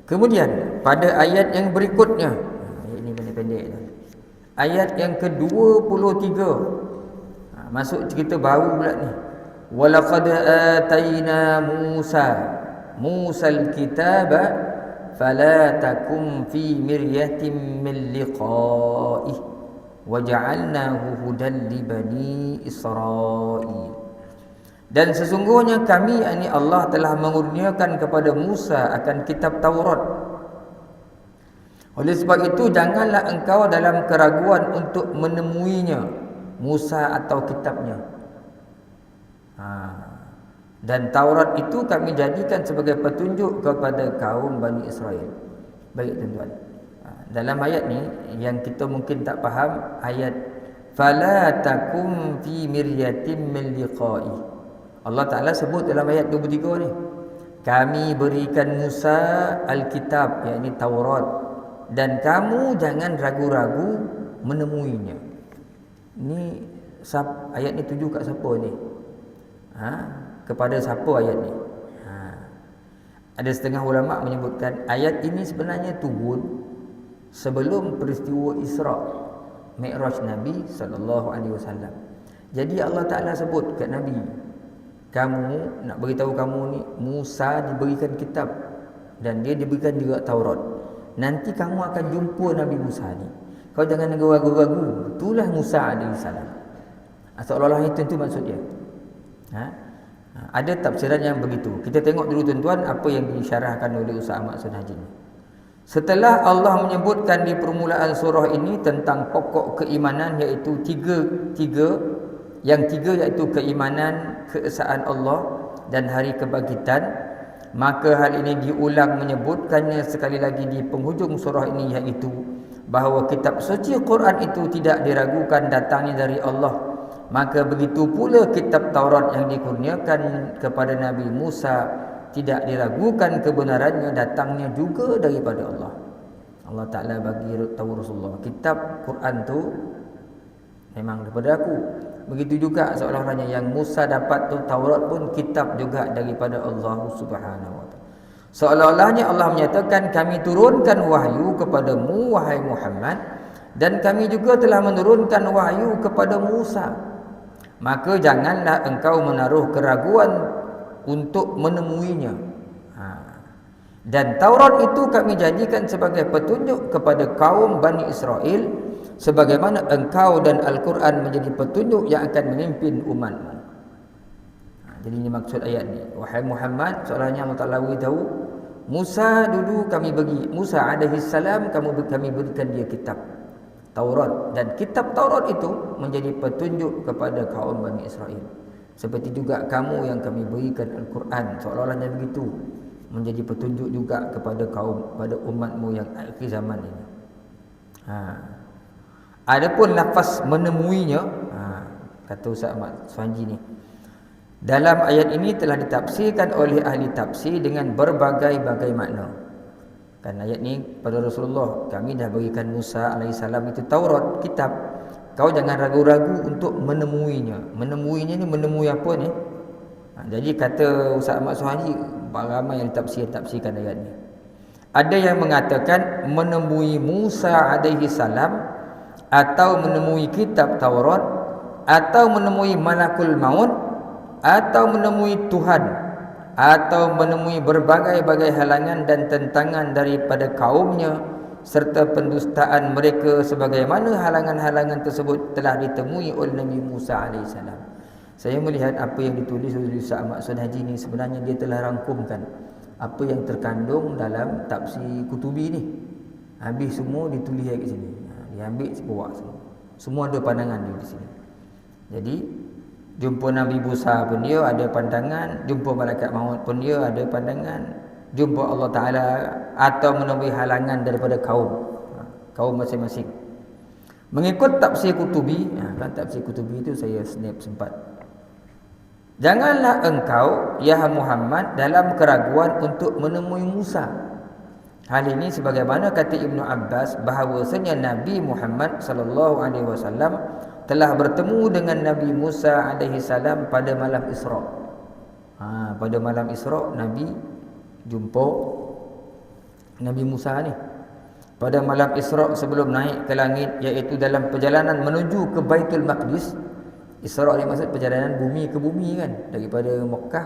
Kemudian pada ayat yang berikutnya, ayat ini pendek-pendek tu. Ayat yang ke-23, masuk cerita baru pula ni. Walaqad atayna Musal kitaba fala takum fi miryatin min liqa'ih waja'alnahu hudan li bani Israil. Dan sesungguhnya kami, yakni Allah, telah mengurniakan kepada Musa akan kitab Taurat. Oleh sebab itu janganlah engkau dalam keraguan untuk menemuinya, Musa atau kitabnya. Dan Taurat itu kami jadikan sebagai petunjuk kepada kaum Bani Israel. Baik tuan-tuan. Dalam ayat ni yang kita mungkin tak faham, ayat fala takum fi miryatin min liqa'i. Allah Taala sebut dalam ayat 23 ni, kami berikan Musa Alkitab, yakni Taurat, dan kamu jangan ragu-ragu menemuinya. Ni ayat ni tuju kat siapa ni? Kepada siapa ayat ni? Ada setengah ulama menyebutkan ayat ini sebenarnya turun sebelum peristiwa Isra Mi'raj Nabi sallallahu alaihi wasallam. Jadi Allah Taala sebut kat Nabi, kamu nak beritahu kamu ni, Musa diberikan kitab dan dia diberikan juga Taurat. Nanti kamu akan jumpa Nabi Musa ni. Kau jangan ragu-ragu. Itulah Musa alaihi salam. Seolah-olah itu maksud dia. Ada tafsiran yang begitu. Kita tengok dulu tuan-tuan apa yang disyarahkan oleh Ustaz Ahmad Sunhaji ni. Setelah Allah menyebutkan di permulaan surah ini tentang pokok keimanan, iaitu tiga, yang tiga iaitu keimanan, keesaan Allah dan hari kebangkitan, maka hal ini diulang menyebutkannya sekali lagi di penghujung surah ini, iaitu bahawa kitab suci Quran itu tidak diragukan datangnya dari Allah. Maka begitu pula kitab Taurat yang dikurniakan kepada Nabi Musa tidak diragukan kebenarannya datangnya juga daripada Allah. Allah Ta'ala bagi tahu Rasulullah, kitab Quran tu memang daripada aku. Begitu juga seolah-olahnya yang Musa dapat tu, Taurat pun kitab juga daripada Allah Subhanahu wa ta'ala. Seolah-olahnya Allah menyatakan, kami turunkan wahyu kepadamu wahai Muhammad, dan kami juga telah menurunkan wahyu kepada Musa. Maka janganlah engkau menaruh keraguan untuk menemuinya. Dan Taurat itu kami jadikan sebagai petunjuk kepada kaum Bani Israel, sebagaimana engkau dan Al-Quran menjadi petunjuk yang akan memimpin umatmu. Jadi ini maksud ayat ni. Wahai Muhammad, seolahnya Allah Ta'ala beritahu, Musa dulu kami bagi, Musa alaihi salam kami berikan dia kitab Taurat, dan kitab Taurat itu menjadi petunjuk kepada kaum Bani Israel. Seperti juga kamu yang kami berikan Al-Quran, seolah-olahnya begitu, menjadi petunjuk juga kepada kaum, pada umatmu yang akhir zaman ini. Adapun lafaz menemuinya, kata Ustaz Ahmad Suhaji ni, dalam ayat ini telah ditafsirkan oleh ahli tafsir dengan berbagai-bagai makna. Kan ayat ni pada Rasulullah, kami dah berikan Musa alaihissalam itu Taurat, kitab. Kau jangan ragu-ragu untuk menemuinya. Menemuinya ni menemui apa ni? Jadi kata Ustaz Ahmad Suhaji, ramai yang tafsirkan ayat ni. Ada yang mengatakan menemui Musa alaihissalam, atau menemui kitab Taurat, atau menemui malakul maut, atau menemui Tuhan, atau menemui berbagai-bagai halangan dan tentangan daripada kaumnya, serta pendustaan mereka, sebagaimana halangan-halangan tersebut telah ditemui oleh Nabi Musa AS. Saya melihat apa yang ditulis oleh Ustaz Ahmad Sunhaji ni, sebenarnya dia telah rangkumkan apa yang terkandung dalam tafsir Kutubi ni. Habis semua ditulis kat sini. Dia ambil bawa semua ada pandangan dia di sini. Jadi jumpa Nabi Musa pun dia ada pandangan, jumpa malaikat maut pun dia ada pandangan, jumpa Allah Ta'ala, atau menemui halangan daripada kaum masing-masing. Mengikut tafsir Kutubi, kan tafsir Kutubi itu saya sempat. Janganlah engkau ya Muhammad dalam keraguan untuk menemui Musa. Hal ini sebagaimana kata Ibnu Abbas bahawasanya Nabi Muhammad sallallahu alaihi wasallam telah bertemu dengan Nabi Musa alaihi salam pada malam Isra. Pada malam Isra Nabi jumpa Nabi Musa ni. Pada malam Isra sebelum naik ke langit, iaitu dalam perjalanan menuju ke Baitul Maqdis. Isra ni maksud perjalanan bumi ke bumi kan, daripada Mekah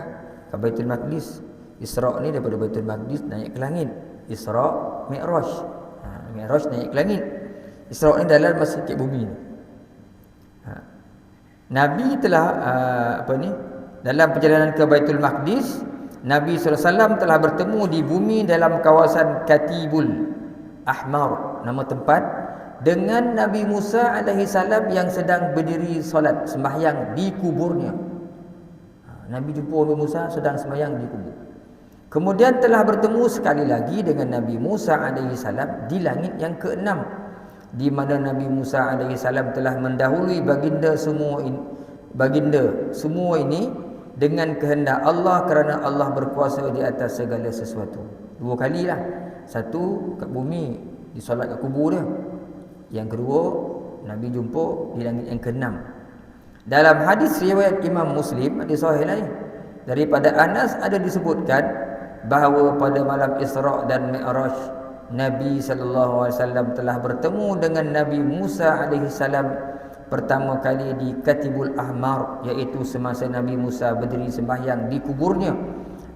ke Baitul Maqdis. Isra ni daripada Baitul Maqdis naik ke langit. Isra Mi'raj. Mi'raj naik ke langit. Isra ni dalam masih ke bumi ni. Nabi telah dalam perjalanan ke Baitul Maqdis, Nabi SAW telah bertemu di bumi dalam kawasan Katibul Ahmar, nama tempat, dengan Nabi Musa alaihi salam yang sedang berdiri solat sembahyang di kuburnya. Nabi jumpa Nabi Musa sedang sembahyang di kubur. Kemudian telah bertemu sekali lagi dengan Nabi Musa AS di langit yang ke-6, di mana Nabi Musa AS telah mendahului baginda semua ini dengan kehendak Allah, kerana Allah berkuasa di atas segala sesuatu. 2 kali lah. Satu kat bumi, disolat kat kubur dia. Yang kedua, Nabi jumpa di langit yang ke-6. Dalam hadis riwayat Imam Muslim, hadis sahih lah ni, daripada Anas ada disebutkan bahawa pada malam Isra' dan Mi'raj, Nabi SAW telah bertemu dengan Nabi Musa AS pertama kali di Katibul Ahmar, iaitu semasa Nabi Musa berdiri sembahyang di kuburnya.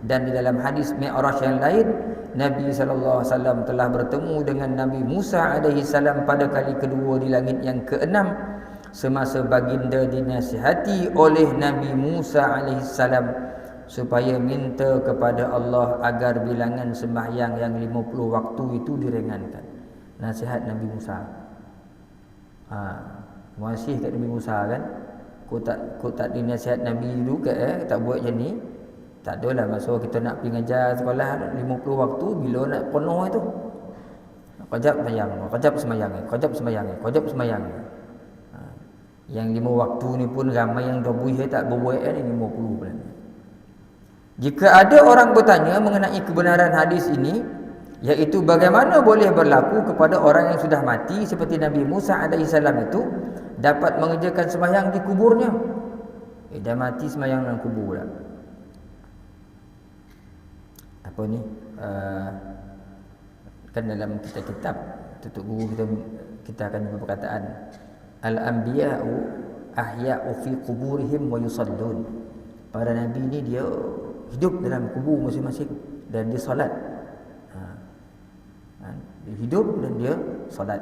Dan di dalam hadis Mi'raj yang lain, Nabi SAW telah bertemu dengan Nabi Musa AS pada kali kedua di langit yang ke-6, semasa baginda dinasihati oleh Nabi Musa AS supaya minta kepada Allah agar bilangan sembahyang yang 50 waktu itu diringankan. Nasihat Nabi Musa. Muasih kat Nabi Musa kan. Kau tak dinasihat Nabi dulu ke tak buat macam ni. Tak adalah masa kita nak pergi ngajar sekolah 50 waktu, bila nak penuh itu. Kejap sembahyang. Yang 5 waktu ni pun ramai yang dah buih tak berbuat ni 50 bulan. Jika ada orang bertanya mengenai kebenaran hadis ini, iaitu bagaimana boleh berlaku kepada orang yang sudah mati seperti Nabi Musa AS itu dapat mengerjakan sembahyang di kuburnya. Dah mati sembahyang dalam kubur pula. Apa ni? Kan dalam kitab-kitab tutup guru kita akan jumpa perkataan al-anbiya'u ahya'u fi quburihim wa yusallun. Para nabi ni dia hidup dalam kubur masing-masing dan dia solat. Dia hidup dan dia solat.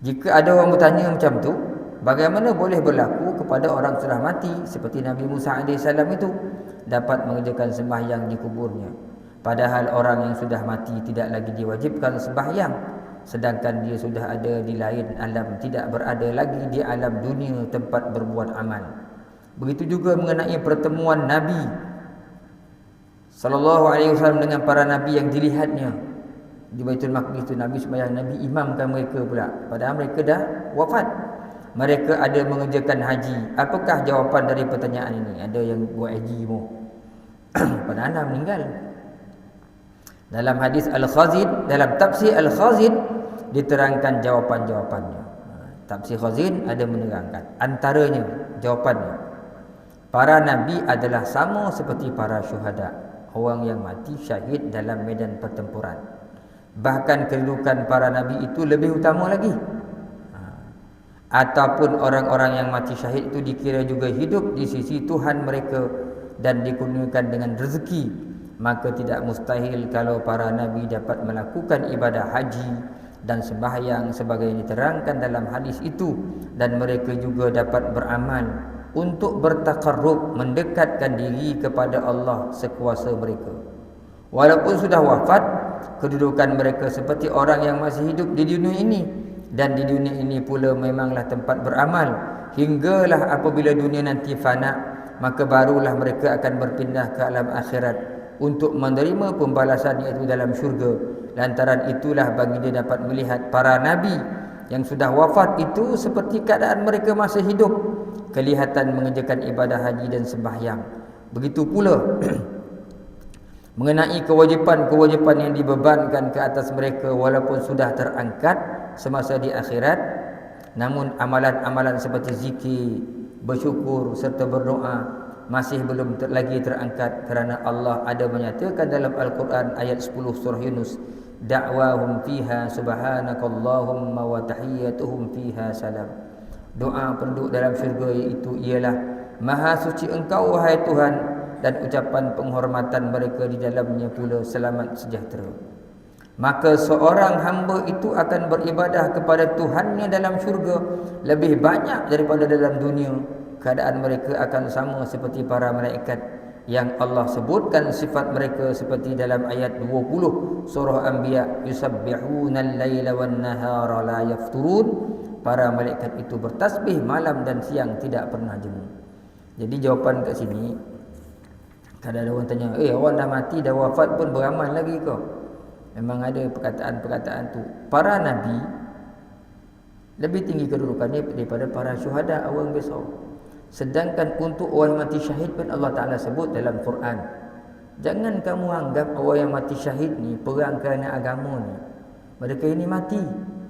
Jika ada orang bertanya macam tu, bagaimana boleh berlaku kepada orang sudah mati seperti Nabi Musa AS itu dapat mengerjakan sembahyang di kuburnya, padahal orang yang sudah mati tidak lagi diwajibkan sembahyang, sedangkan dia sudah ada di lain alam, tidak berada lagi di alam dunia tempat berbuat amal. Begitu juga mengenai pertemuan Nabi SAW dengan para Nabi yang dilihatnya di Baitul Maqdis itu. Nabi sembahyang, Nabi imamkan mereka pula, padahal mereka dah wafat. Mereka ada mengerjakan haji. Apakah jawapan dari pertanyaan ini? Ada yang buat haji pun padahal dah meninggal. Dalam hadis Al-Khazin, dalam tafsir Al-Khazin diterangkan jawapan-jawapannya. Tafsir Khazin ada menerangkan antaranya jawapannya, para nabi adalah sama seperti para syuhada, orang yang mati syahid dalam medan pertempuran. Bahkan kedudukan para nabi itu lebih utama lagi. Ataupun orang-orang yang mati syahid itu dikira juga hidup di sisi Tuhan mereka dan dikurniakan dengan rezeki, maka tidak mustahil kalau para nabi dapat melakukan ibadah haji dan sembahyang sebagai diterangkan dalam hadis itu, dan mereka juga dapat beramal untuk bertaqarrub, mendekatkan diri kepada Allah sekuasa mereka. Walaupun sudah wafat, kedudukan mereka seperti orang yang masih hidup di dunia ini, dan di dunia ini pula memanglah tempat beramal, hinggalah apabila dunia nanti fana, maka barulah mereka akan berpindah ke alam akhirat untuk menerima pembalasan, iaitu dalam syurga. Lantaran itulah baginda dapat melihat para nabi yang sudah wafat itu seperti keadaan mereka masih hidup, kelihatan mengerjakan ibadah haji dan sembahyang. Begitu pula mengenai kewajipan-kewajipan yang dibebankan ke atas mereka walaupun sudah terangkat semasa di akhirat, namun amalan-amalan seperti zikir, bersyukur serta berdoa masih belum lagi terangkat, kerana Allah ada menyatakan dalam Al-Quran ayat 10 surah Yunus, da'wahum fiha subhanakallahumma wa tahiyyatuhum fiha salam. Doa penduduk dalam syurga iaitu ialah, maha suci engkau wahai Tuhan, dan ucapan penghormatan mereka di dalamnya pula selamat sejahtera. Maka seorang hamba itu akan beribadah kepada Tuhannya dalam syurga lebih banyak daripada dalam dunia. Keadaan mereka akan sama seperti para malaikat yang Allah sebutkan sifat mereka seperti dalam ayat 20 surah Anbiya, yusabbihunal laila wan nahara la yafturun. Para malaikat itu bertasbih malam dan siang tidak pernah jemu. Jadi jawapan kat sini, kadang ada orang tanya, orang dah mati, dah wafat pun beramal lagi kau? Memang ada perkataan-perkataan tu. Para nabi lebih tinggi kedudukannya daripada para syuhada, orang besar. Sedangkan untuk orang yang mati syahid pun Allah Ta'ala sebut dalam Quran. Jangan kamu anggap orang yang mati syahid ni perang kerana agama ni, mereka ini mati,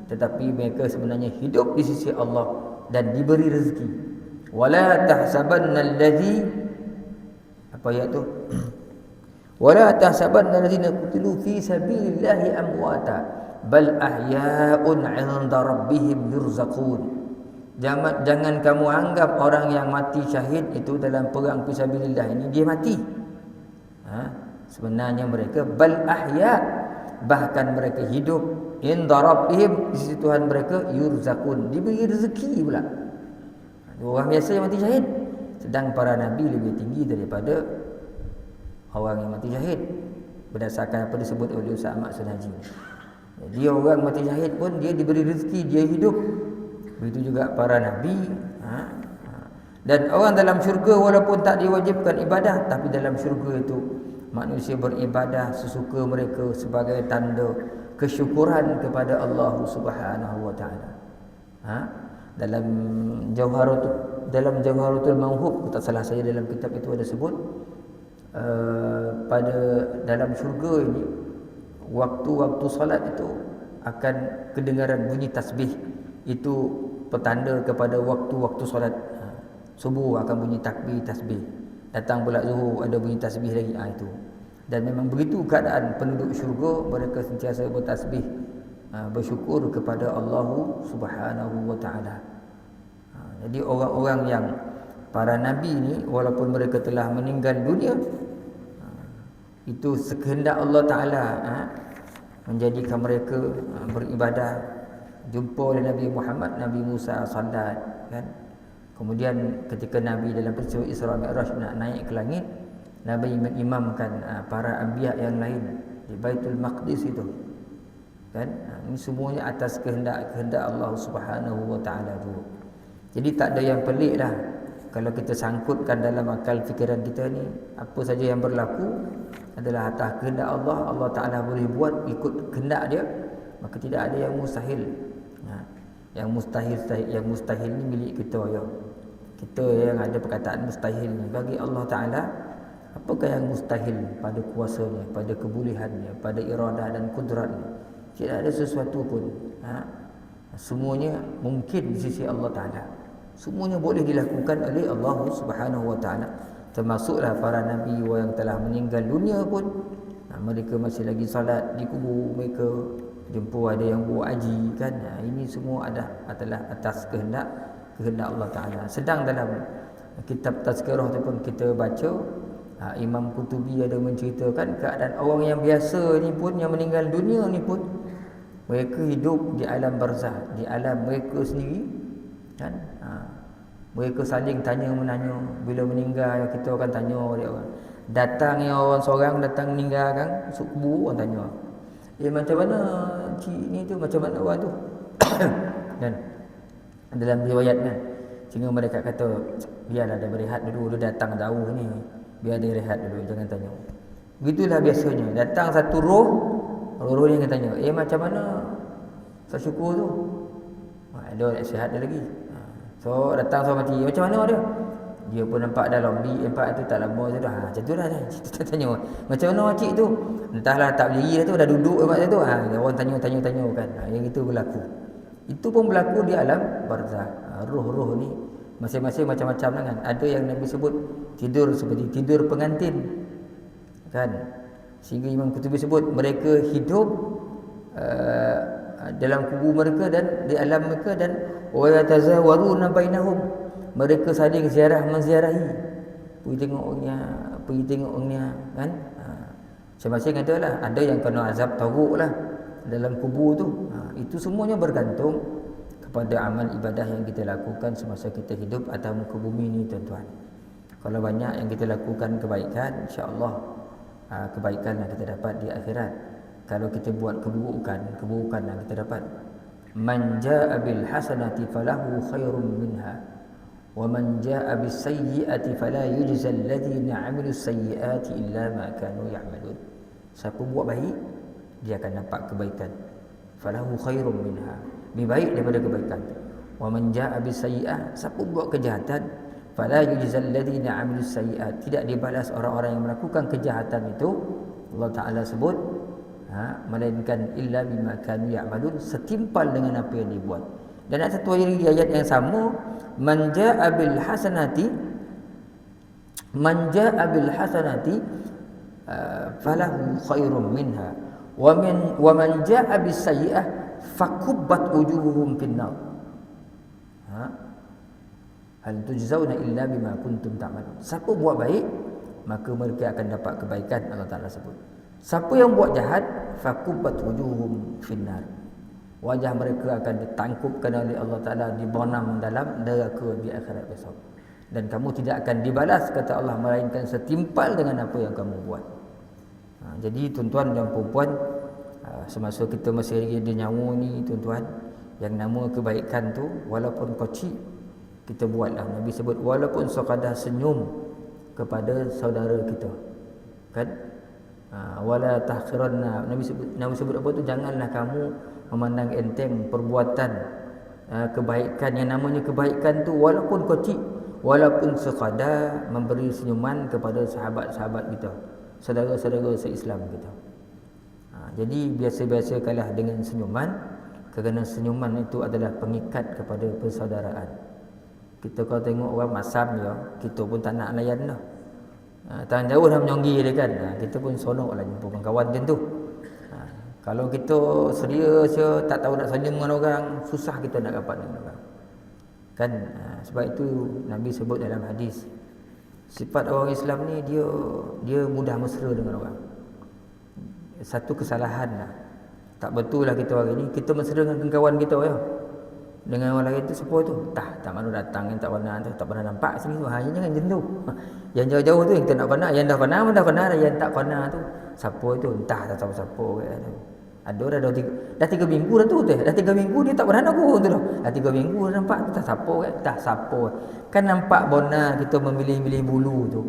tetapi mereka sebenarnya hidup di sisi Allah dan diberi rezeki. Wala tahsabanna allazi, apa ayat tu? Wala tahsabanna allazina qutilu fi sabilillahi amwata bal ahya'un 'inda rabbihim yurzaqun. Jangan kamu anggap orang yang mati syahid itu dalam perang fisabilillah ini dia mati. Sebenarnya mereka bal ahya, bahkan mereka hidup inda rabbihim, di sisi Tuhan mereka, yurzaqun, diberi rezeki pula. Orang biasa yang mati syahid, sedang para nabi lebih tinggi daripada orang yang mati syahid berdasarkan apa disebut oleh Ustaz Ahmad Sunaji. Jadi orang mati syahid pun dia diberi rezeki, dia hidup. Begitu juga para nabi. Dan orang dalam syurga walaupun tak diwajibkan ibadah, tapi dalam syurga itu manusia beribadah sesuka mereka sebagai tanda kesyukuran kepada Allah Subhanahu wa taala. Dalam Jawharatul Mauhub, tak salah saya dalam kitab itu ada sebut, pada dalam syurga ini waktu-waktu solat itu akan kedengaran bunyi tasbih. Itu petanda kepada waktu-waktu solat. Subuh akan bunyi takbir tasbih, datang pula zuhur ada bunyi tasbih lagi. Itu. Dan memang begitu keadaan penduduk syurga, mereka sentiasa bertasbih, bersyukur kepada Allah Subhanahu wa taala. Jadi orang-orang yang para nabi ni walaupun mereka telah meninggal dunia, itu sekehendak Allah Taala menjadikan mereka beribadah. Jumpa oleh Nabi Muhammad, Nabi Musa salat, kan? Kemudian ketika Nabi dalam peristiwa Isra Mi'raj nak naik ke langit, Nabi mengimamkan para anbiya yang lain di Baitul Maqdis itu, kan? Ini semuanya atas kehendak Allah Subhanahu wa taala tu. Jadi tak ada yang pelik lah kalau kita sangkutkan dalam akal fikiran kita ni, apa saja yang berlaku adalah atas kehendak Allah. Allah Taala boleh buat ikut kehendak dia, maka tidak ada yang mustahil. Yang mustahil ni milik kita ya. Kita yang ada perkataan mustahil ni. Bagi Allah Taala, apakah yang mustahil pada kuasanya, pada kebolehannya, pada iradah dan kudratnya? Tidak ada sesuatu pun. Semuanya mungkin di sisi Allah Taala. Semuanya boleh dilakukan oleh Allah Subhanahu wa taala. Termasuklah para nabi yang telah meninggal dunia pun, mereka masih lagi salat di kubur mereka, jumpa ada yang buat haji, kan? Ini semua adalah atas kehendak Allah Taala. Sedang dalam kitab Tazkirah tu pun kita baca, Imam Qutubi ada menceritakan keadaan orang yang biasa ni pun, yang meninggal dunia ni pun, mereka hidup di alam barzah, di alam mereka sendiri, kan? Mereka saling tanya-menanya. Bila meninggal, kita akan tanya dia orang. Datang yang orang seorang datang meninggalkan masuk kubur, orang tanya, macam mana cik ni tu, macam mana orang tu? Kan? Dalam riwayat kan, sehingga mereka kata, biarlah dia berehat dulu, dia datang jauh ni, biar dia rehat dulu, jangan tanya. Begitulah biasanya, datang satu roh ni akan tanya, macam mana saya syukur tu? Dia sihat dia lagi. So datang seorang mati, macam mana dia? Dia pun nampak dalam nampak tu tak lama je dah. Macam tu lah kita tanya, macam mana makcik tu? Entahlah, tak berdiri dah tu, dah duduk macam tu. Orang tanya kan. Yang itu berlaku. Itu pun berlaku di alam barzah. Roh-roh ni masing-masing macam-macam lah kan. Ada yang Nabi sebut tidur seperti tidur pengantin, kan? Sehingga Imam Qutubi sebut mereka hidup dalam kubur mereka dan di alam mereka, dan wa yatazawaruna bainahum, mereka saling menziarahi, pergi tengok orangnya, kan? Masing-masing adalah, ada yang kena azab teruk lah dalam kubur tu. Itu semuanya bergantung kepada amal ibadah yang kita lakukan semasa kita hidup atas muka bumi ni, tuan-tuan. Kalau banyak yang kita lakukan kebaikan, insya-Allah kebaikan yang kita dapat di akhirat. Kalau kita buat keburukan yang kita dapat. Man jaa bil hasanati falahu khairum minha Wa man jaa'a bis-sayyi'ati fala yujzal ladzina 'amilus sayyi'ati illa ma kanu ya'malun. Siapa buat baik, dia akan dapat kebaikan. Falahu khairum minha, lebih baik daripada kebaikan. Wa man jaa'a bis-sayyi'ah, siapa buat kejahatan, fala yujzal ladzina 'amilus sayyi'at, tidak dibalas orang-orang yang melakukan kejahatan itu. Allah Taala sebut melainkan illa bima kanu ya'malun, setimpal dengan apa yang dibuat. Dan ada satu ayat yang sama, man jaa'a bil hasanati falahu khairum minha wa man jaa'a bis sayyi'ah fakubbat wujuhuhum finnar. Hal tujzauna illa bima kuntum ta'malun. Siapa buat baik, maka mereka akan dapat kebaikan, Allah Taala sebut. Siapa yang buat jahat, fakubbat wujuhum finnar, wajah mereka akan ditangkupkan oleh Allah Taala, dibonam dalam neraka di akhirat besok. Dan kamu tidak akan dibalas, kata Allah, melainkan setimpal dengan apa yang kamu buat. Jadi tuan-tuan dan puan-puan, semasa kita masih ada nyawa ni tuan-tuan, yang nama kebaikan tu walaupun kecil, kita buatlah. Nabi sebut walaupun sekadar senyum kepada saudara kita, kan? Wala tahqiranna, Nabi sebut apa tu, janganlah kamu memandang enteng perbuatan kebaikan, yang namanya kebaikan tu walaupun kecil, walaupun sekadar memberi senyuman kepada sahabat-sahabat kita, saudara-saudara se-Islam kita. Jadi biasa-biasakanlah dengan senyuman, kerana senyuman itu adalah pengikat kepada persaudaraan. Kita kalau tengok orang masam dia, kita pun tak nak layan dah. Tangan jauh dah menyonggi dia kan. Kita pun seronok lah jumpa kawan macam tu. Kalau kita serius je, tak tahu nak senyum dengan orang, susah kita nak dapat dengan orang, kan? Sebab itu Nabi sebut dalam hadis, sifat orang Islam ni dia mudah mesra dengan orang. Satu kesalahan lah, tak betul lah kita hari ni, kita mesra dengan kawan kita ya. Dengan orang lain tu siapa tu? Tak malu datang, yang tak pernah nampak sini tu. Jangan macam tu. Yang jauh-jauh tu yang kita nak pernah, yang dah pernah, yang tak pernah tu siapa tu? Entah tak tahu siapa tu. Ada orang dah 3 minggu dah tu. Dah 3 minggu dia tak pernah aku tu dah. Dah 3 minggu dah nampak tu, tak siapa kan? Tak siapa. Kan nampak bona kita memilih-milih bulu tu.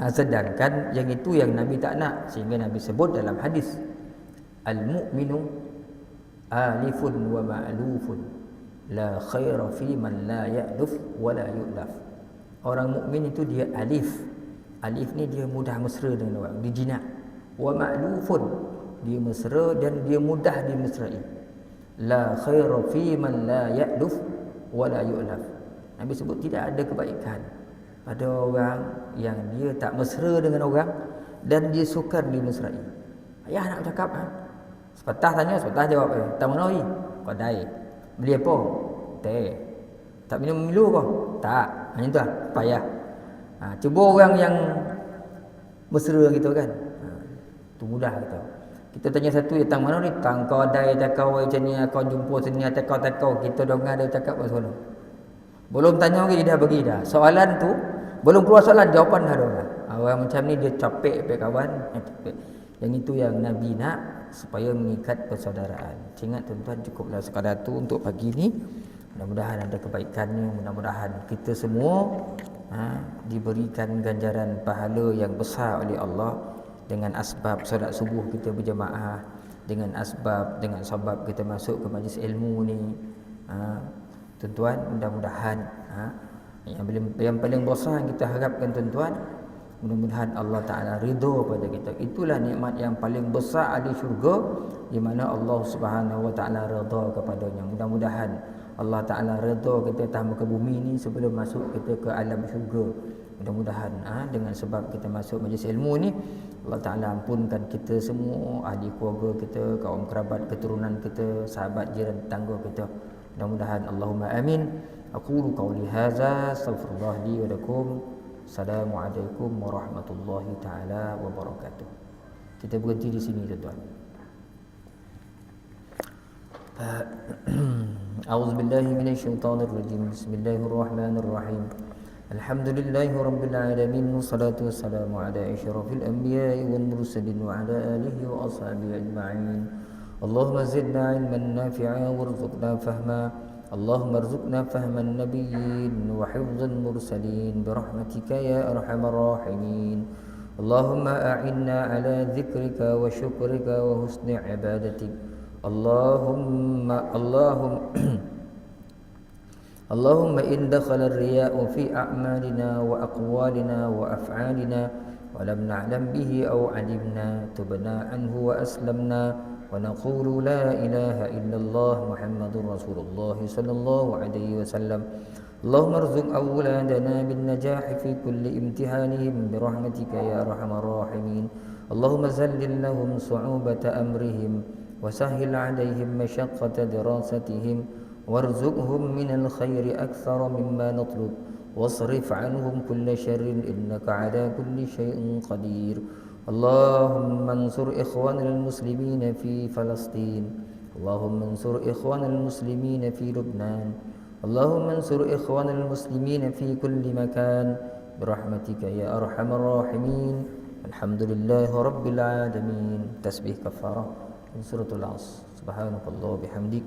Sedangkan yang itu yang Nabi tak nak. Sehingga Nabi sebut dalam hadis, al-mu'minu alifun wa ma'lufun, la khaira fi man la ya'luf wa la yu'laf. Orang mukmin itu dia alif. Alif ni dia mudah mesra dengan orang, dijinak. Wa ma'lufun, dia mesra dan dia mudah dimesrai. La khaira fi man la ya'luf wa la yu'laf. Nabi sebut tidak ada kebaikan pada orang yang dia tak mesra dengan orang dan dia sukar dimesrai. Ayah nak cakap sepatah tanya, sepatah jawab. Tak menawi kedai. Beli apa? Teh. Tak minum Milo ke? Tak. Macam tu lah. Payah. Cuba orang yang mesra kita kan. Tu mudah kita. Kita tanya satu, datang mana ni? Tang kau dai takau macam ni, kau jumpa sini takau. Kita dengar dia cakap pasal mana. Belum tanya lagi dia dah bagi dah. Soalan tu belum keluar soalan, jawapan dah ada. Orang macam ni dia capek kawan. Yang itu yang Nabi nak, supaya mengikat persaudaraan. Ingat tuan-tuan, cukuplah sekadar tu untuk pagi ni. Mudah-mudahan ada kebaikannya. Mudah-mudahan kita semua diberikan ganjaran pahala yang besar oleh Allah dengan asbab solat subuh kita berjemaah, dengan sebab kita masuk ke majlis ilmu ni. Tuan-tuan, mudah-mudahan yang paling besar yang kita harapkan tuan-tuan, mudah-mudahan Allah Ta'ala ridha pada kita. Itulah nikmat yang paling besar di syurga, di mana Allah Subhanahu Wa Ta'ala ridha kepadanya. Mudah-mudahan Allah Ta'ala ridha kita atas muka bumi ni sebelum masuk kita ke alam syurga. Mudah-mudahan dengan sebab kita masuk majlis ilmu ni, Allah Ta'ala ampunkan kita semua, ahli keluarga kita, kaum kerabat, keturunan kita, sahabat, jiran, tetangga kita. Mudah-mudahan, Allahumma amin. Aqulu qawli hadza, astaghfirullah li wa lakum. Assalamualaikum warahmatullahi taala wabarakatuh. Kita berhenti di sini tuan-tuan. A'udzubillahi minasyaitonirrajim. Bismillahirrahmanirrahim. Alhamdulillahi rabbil alamin, wassalatu wassalamu ala asyrafil anbiya'i wal mursalin wa ala alihi wa ashabihi ajma'in. Allahumma zidna ilman nafi'a warzuqna fahma اللهم ارزقنا فهم النبيين وحفظ المرسلين برحمتك يا أرحم الراحمين. اللهم أعنا على ذكرك وشكرك وحسن عبادتك. اللهم اللهم إن دخل الرياء في أعمالنا وأقوالنا وأفعالنا ولم نعلم به أو علمنا تبنا عنه وأسلمنا ونقول لا إله إلا الله محمد رسول الله صلى الله عليه وسلم. اللهم ارزق أولادنا بالنجاح في كل امتحانهم برحمتك يا أرحم الراحمين. اللهم زلل لهم صعوبة أمرهم وسهل عليهم مشقة دراستهم وارزقهم من الخير أكثر مما نطلب واصرف عنهم كل شر إنك على كل شيء قدير. اللهم انصر إخواننا المسلمين في فلسطين. اللهم انصر إخواننا المسلمين في لبنان. اللهم انصر إخواننا المسلمين في كل مكان برحمتك يا أرحم الراحمين. الحمد لله رب العالمين. تسبيح كفارة من سورة العصر. سبحانك الله وبحمدك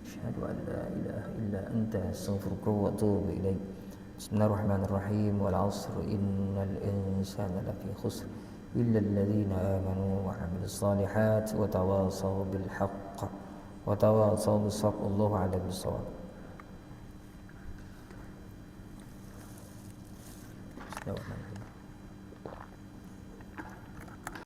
أشهد أن لا إله إلا أنت أستغفرك وأتوب إليك. بسم الله الرحمن الرحيم. والعصر إن الإنسان لفي خسر إلا الذين آمنوا وعملوا الصالحات وتواصوا بالحق وتواصوا بالصبر. الله أعلم بالصواب. بسم الله الرحمن الرحيم.